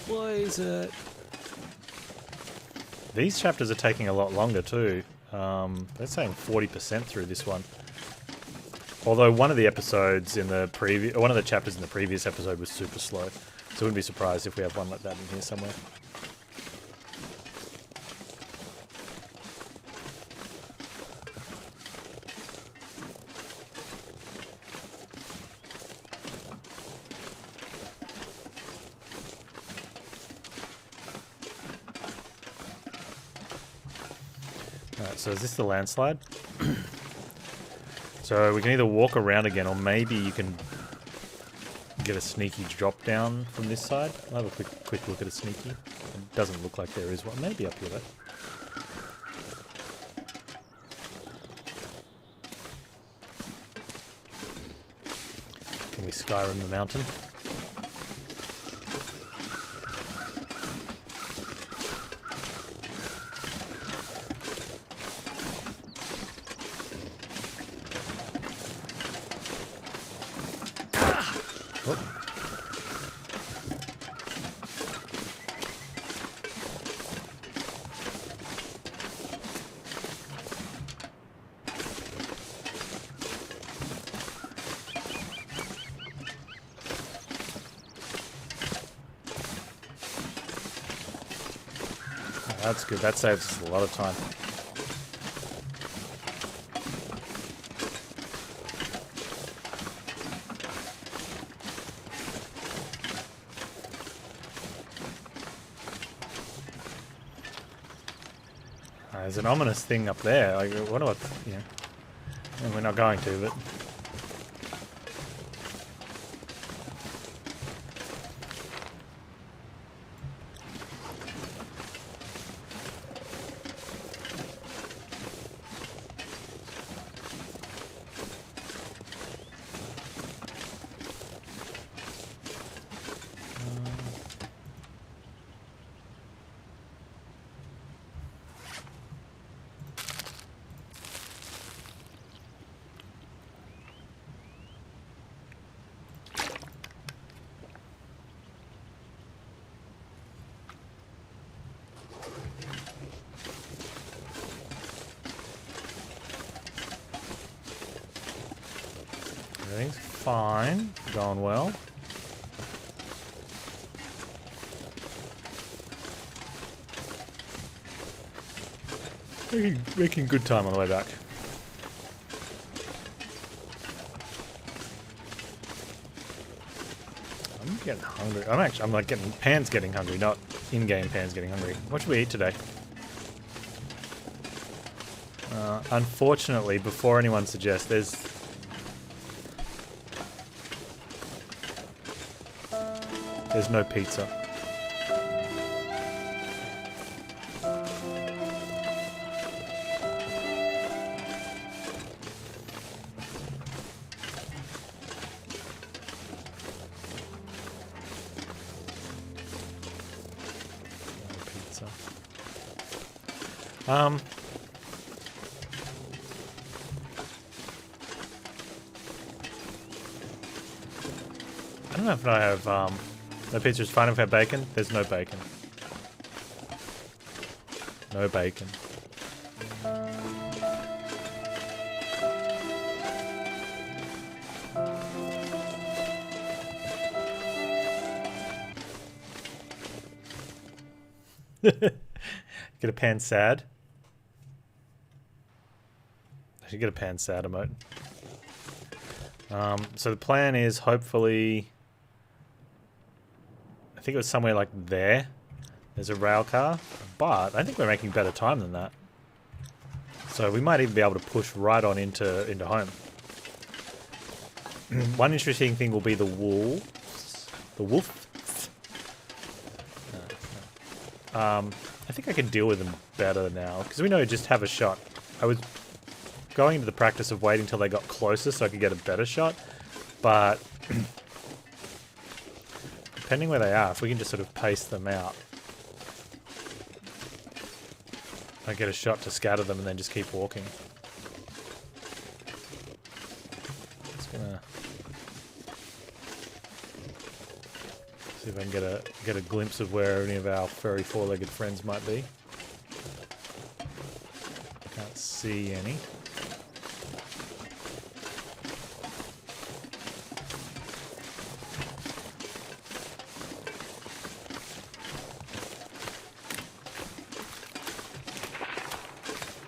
Why is it? These chapters are taking a lot longer too. They're saying 40% through this one. Although one of the chapters in the previous episode was super slow, so I wouldn't be surprised if we have one like that in here somewhere. Alright, so is this the landslide? So we can either walk around again, or maybe you can get a sneaky drop down from this side. I'll have a quick look at a sneaky. It doesn't look like there is one. Maybe up here though. Can we Skyrim the mountain? That's good. That saves us a lot of time. There's an ominous thing up there. Like, what do I... Yeah. And we're not going to, but... Everything's fine. Going well. Making good time on the way back. I'm getting hungry. I'm like getting Pan's getting hungry, not in-game Pan's getting hungry. What should we eat today? Unfortunately, before anyone suggests, there's no pizza. I don't know if I have, no pizza's fine if I have bacon. There's no bacon. No bacon. Get a pan sad. I should get a pan sad emote. So the plan is hopefully, I think it was somewhere like there. There's a rail car, but I think we're making better time than that. So we might even be able to push right on into home. One interesting thing will be the wolves. The wolf. I think I can deal with them better now because we know to just have a shot. I was going into the practice of waiting till they got closer so I could get a better shot, but depending where they are, if we can just sort of pace them out, I get a shot to scatter them and then just keep walking. Just gonna see if I can get a glimpse of where any of our furry four-legged friends might be. Can't see any.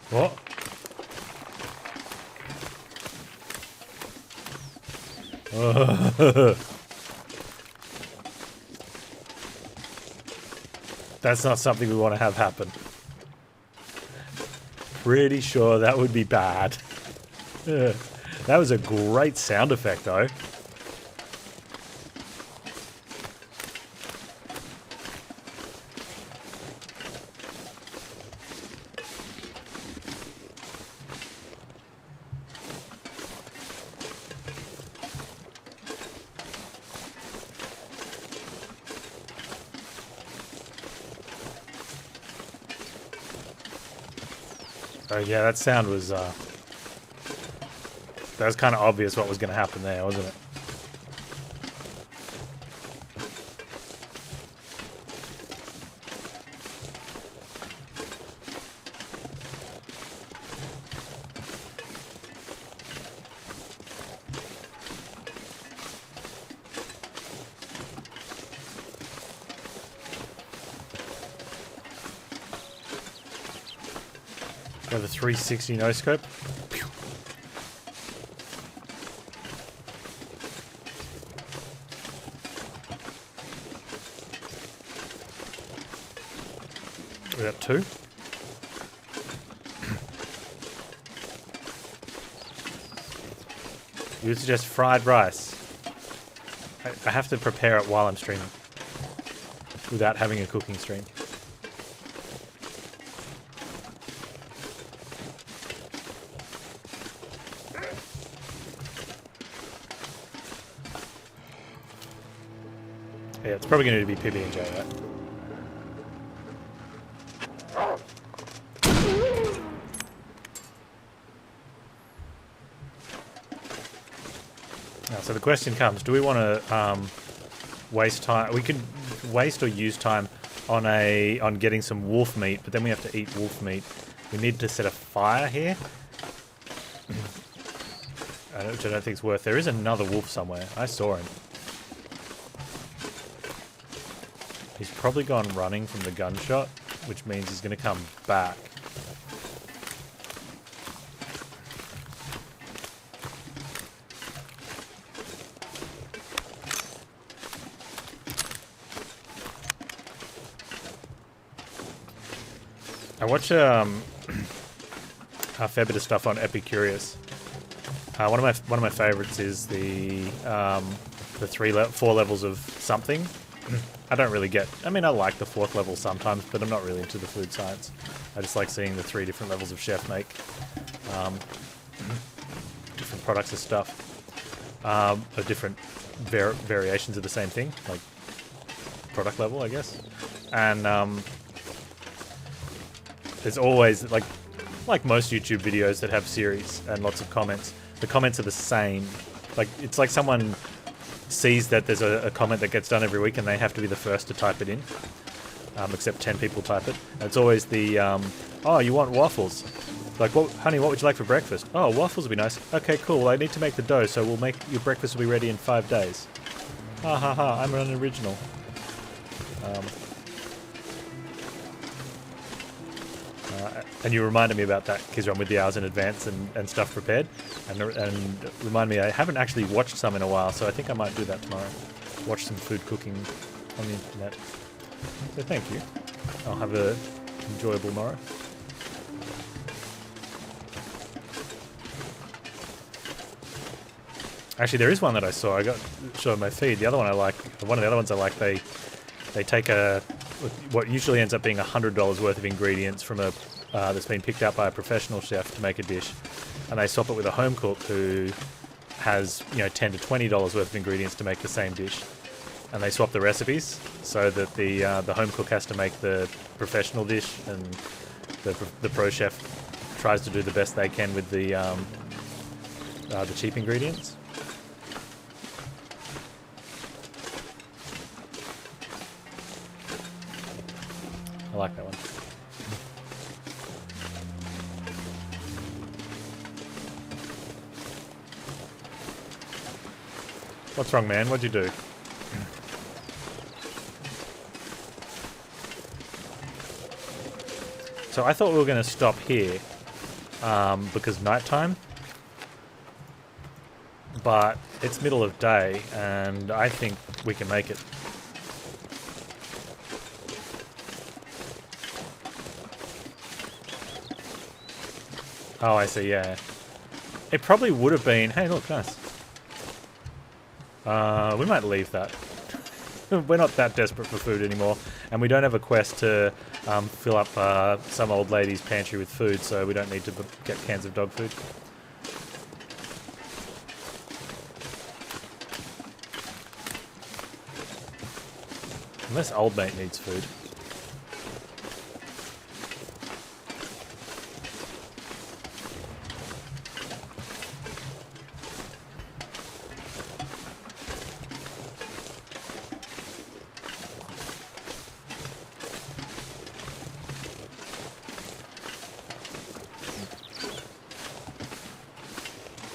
What? That's not something we want to have happen. Pretty sure that would be bad. That was a great sound effect, though. Oh yeah, that sound was, that was kind of obvious what was going to happen there, wasn't it? Got the 360 no scope. We got two. You would suggest fried rice. I have to prepare it while I'm streaming, without having a cooking stream. Yeah, it's probably going to be PB&J, right? Now, so the question comes, do we want to waste time? We could waste or use time on getting some wolf meat, but then we have to eat wolf meat. We need to set a fire here, which I don't think is worth. There is another wolf somewhere. I saw him. He's probably gone running from the gunshot, which means he's going to come back. I watch a fair bit of stuff on Epicurious. One of my favorites is the 4 levels of something. I don't really get... I mean, I like the 4th level sometimes, but I'm not really into the food science. I just like seeing the 3 different levels of chef make different products of stuff. Or different variations of the same thing, like product level, I guess. And there's always, like most YouTube videos that have series and lots of comments, the comments are the same. Like, it's like someone sees that there's a comment that gets done every week and they have to be the first to type it in. Except 10 people type it. And it's always the, oh, you want waffles? Like, honey, what would you like for breakfast? Oh, waffles would be nice. Okay, cool. Well, I need to make the dough, so your breakfast will be ready in 5 days. Ha ha ha, I'm an original. And you reminded me about that, because I'm with the hours in advance and stuff prepared. And remind me, I haven't actually watched some in a while, so I think I might do that tomorrow. Watch some food cooking on the internet. So thank you. I'll have a enjoyable morrow. Actually, there is one that I saw. I got shown on my feed. The other one I like. One of the other ones I like. They take what usually ends up being $100 worth of ingredients from a that's been picked out by a professional chef to make a dish, and they swap it with a home cook who has $10 to $20 worth of ingredients to make the same dish. And they swap the recipes so that the home cook has to make the professional dish, and the pro chef tries to do the best they can with the cheap ingredients. I like that one. What's wrong, man? What'd you do? So I thought we were going to stop here because nighttime, but it's middle of day and I think we can make it. Oh, I see, yeah. It probably would have been... Hey, look, nice. We might leave that. We're not that desperate for food anymore, and we don't have a quest to fill up some old lady's pantry with food, so we don't need to get cans of dog food. Unless old mate needs food.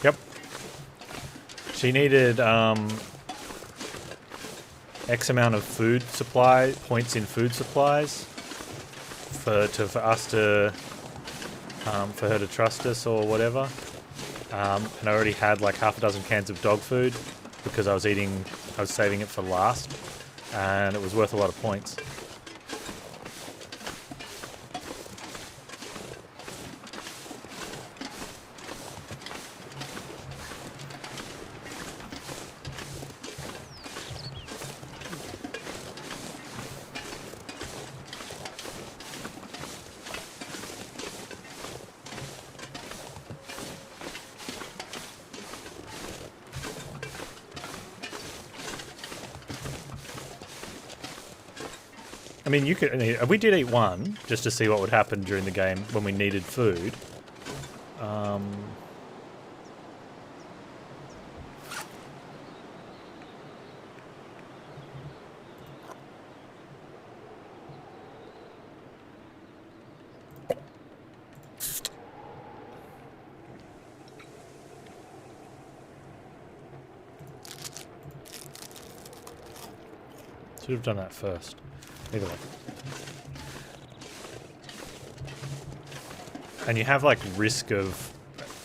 Yep. She needed X amount of food supply points in food supplies for us to for her to trust us or whatever. And I already had like half a dozen cans of dog food because I was saving it for last, and it was worth a lot of points. I mean, we did eat one just to see what would happen during the game when we needed food. Should have done that first. Either way. And you have like risk of...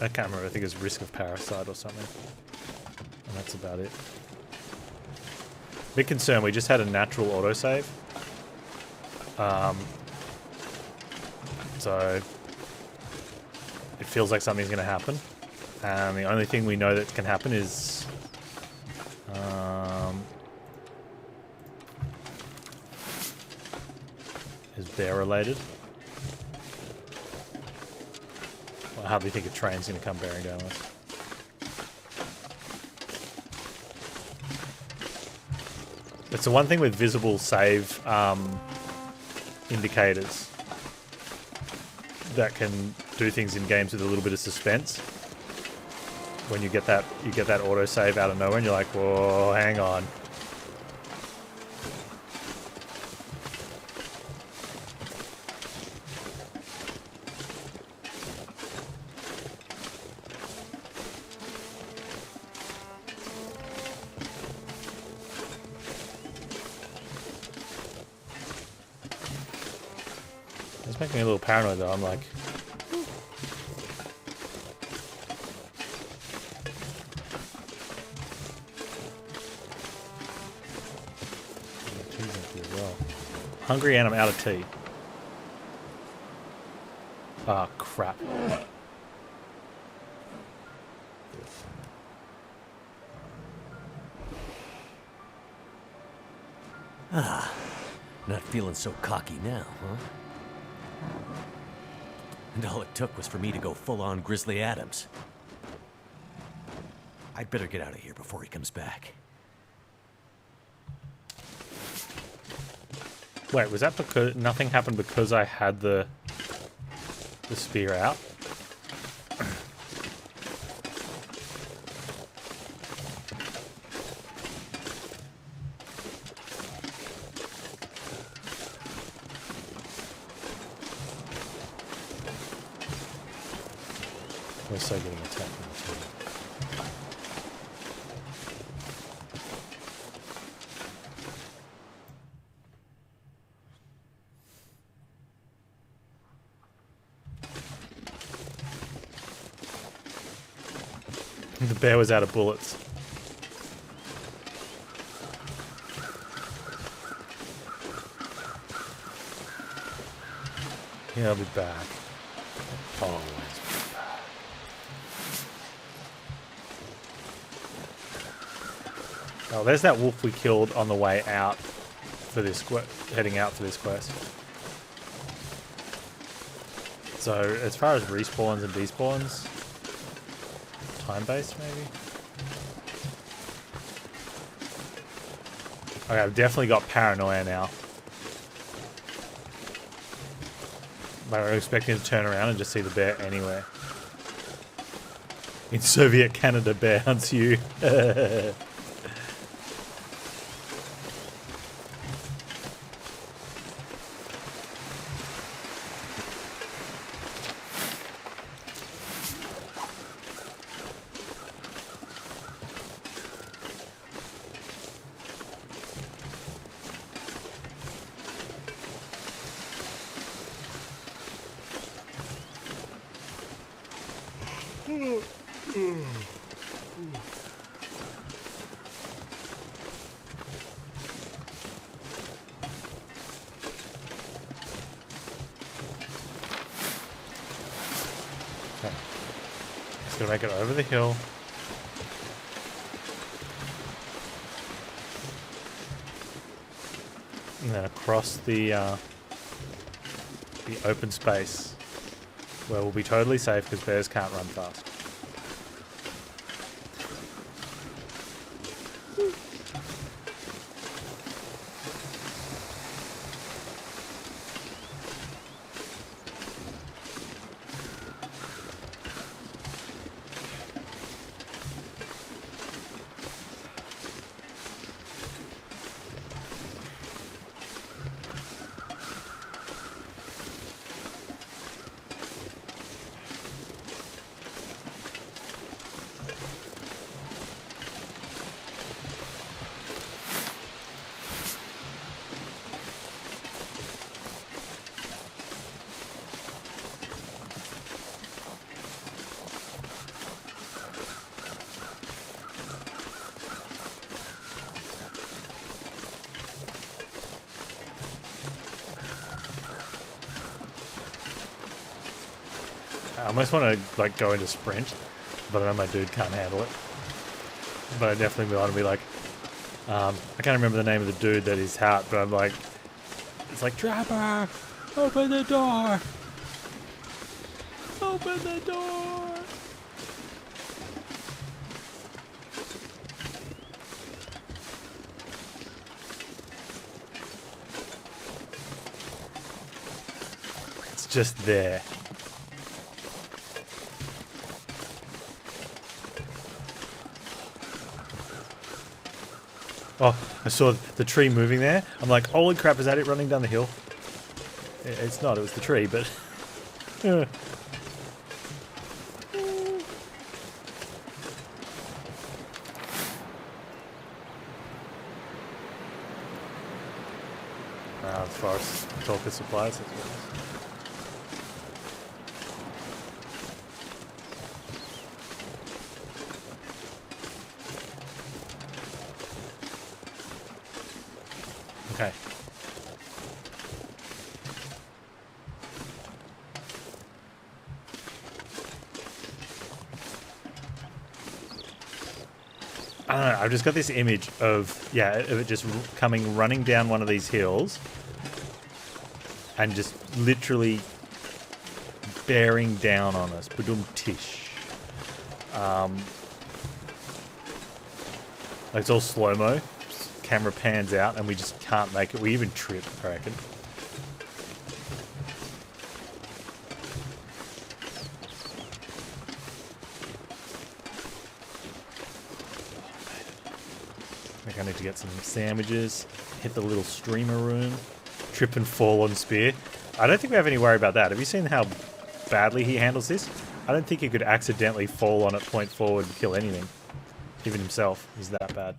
I can't remember, I think it's risk of parasite or something. And that's about it. Big concern, we just had a natural autosave. So... it feels like something's going to happen. And the only thing we know that can happen is... is bear related. Well, I hardly think a train's going to come bearing down on us. It's the one thing with visible save indicators. that can do things in games with a little bit of suspense. When you get that autosave out of nowhere and you're like, whoa, hang on. It's making me a little paranoid though. I'm like, hungry and I'm out of tea. Ah, crap. Not feeling so cocky now, huh? And all it took was for me to go full-on Grizzly Adams. I'd better get out of here before he comes back. Wait, was that because nothing happened because I had the spear out? We're so getting attacked now too. The bear was out of bullets. Yeah, I'll be back. Always be back. Oh, there's that wolf we killed on the way out for this heading out for this quest. So, as far as respawns and despawns, time-based, maybe? Okay, I've definitely got paranoia now. But I'm expecting to turn around and just see the bear anywhere. In Soviet Canada, bear hunts you. Just gonna make it over the hill. And then across the open space where we'll be totally safe because bears can't run fast. I almost want to like go into sprint, but I know my dude can't handle it. But I definitely want to be like, I can't remember the name of the dude that is out, but I'm like, it's like, Trapper, open the door, open the door. It's just there. Oh, I saw the tree moving there. I'm like, holy crap, is that it running down the hill? It's not, it was the tree, but... As far as talk of supplies, that's what it is. Okay. I don't know, I've just got this image of, yeah, of it just running down one of these hills and just literally bearing down on us. Badum tish. Like it's all slow-mo. Camera pans out and we just can't make it. We even trip, I reckon. I think I need to get some sandwiches, hit the little streamer room, trip and fall on spear. I don't think we have any worry about that. Have you seen how badly he handles this? I don't think he could accidentally fall on it, point forward, and kill anything. Even himself. He's that bad.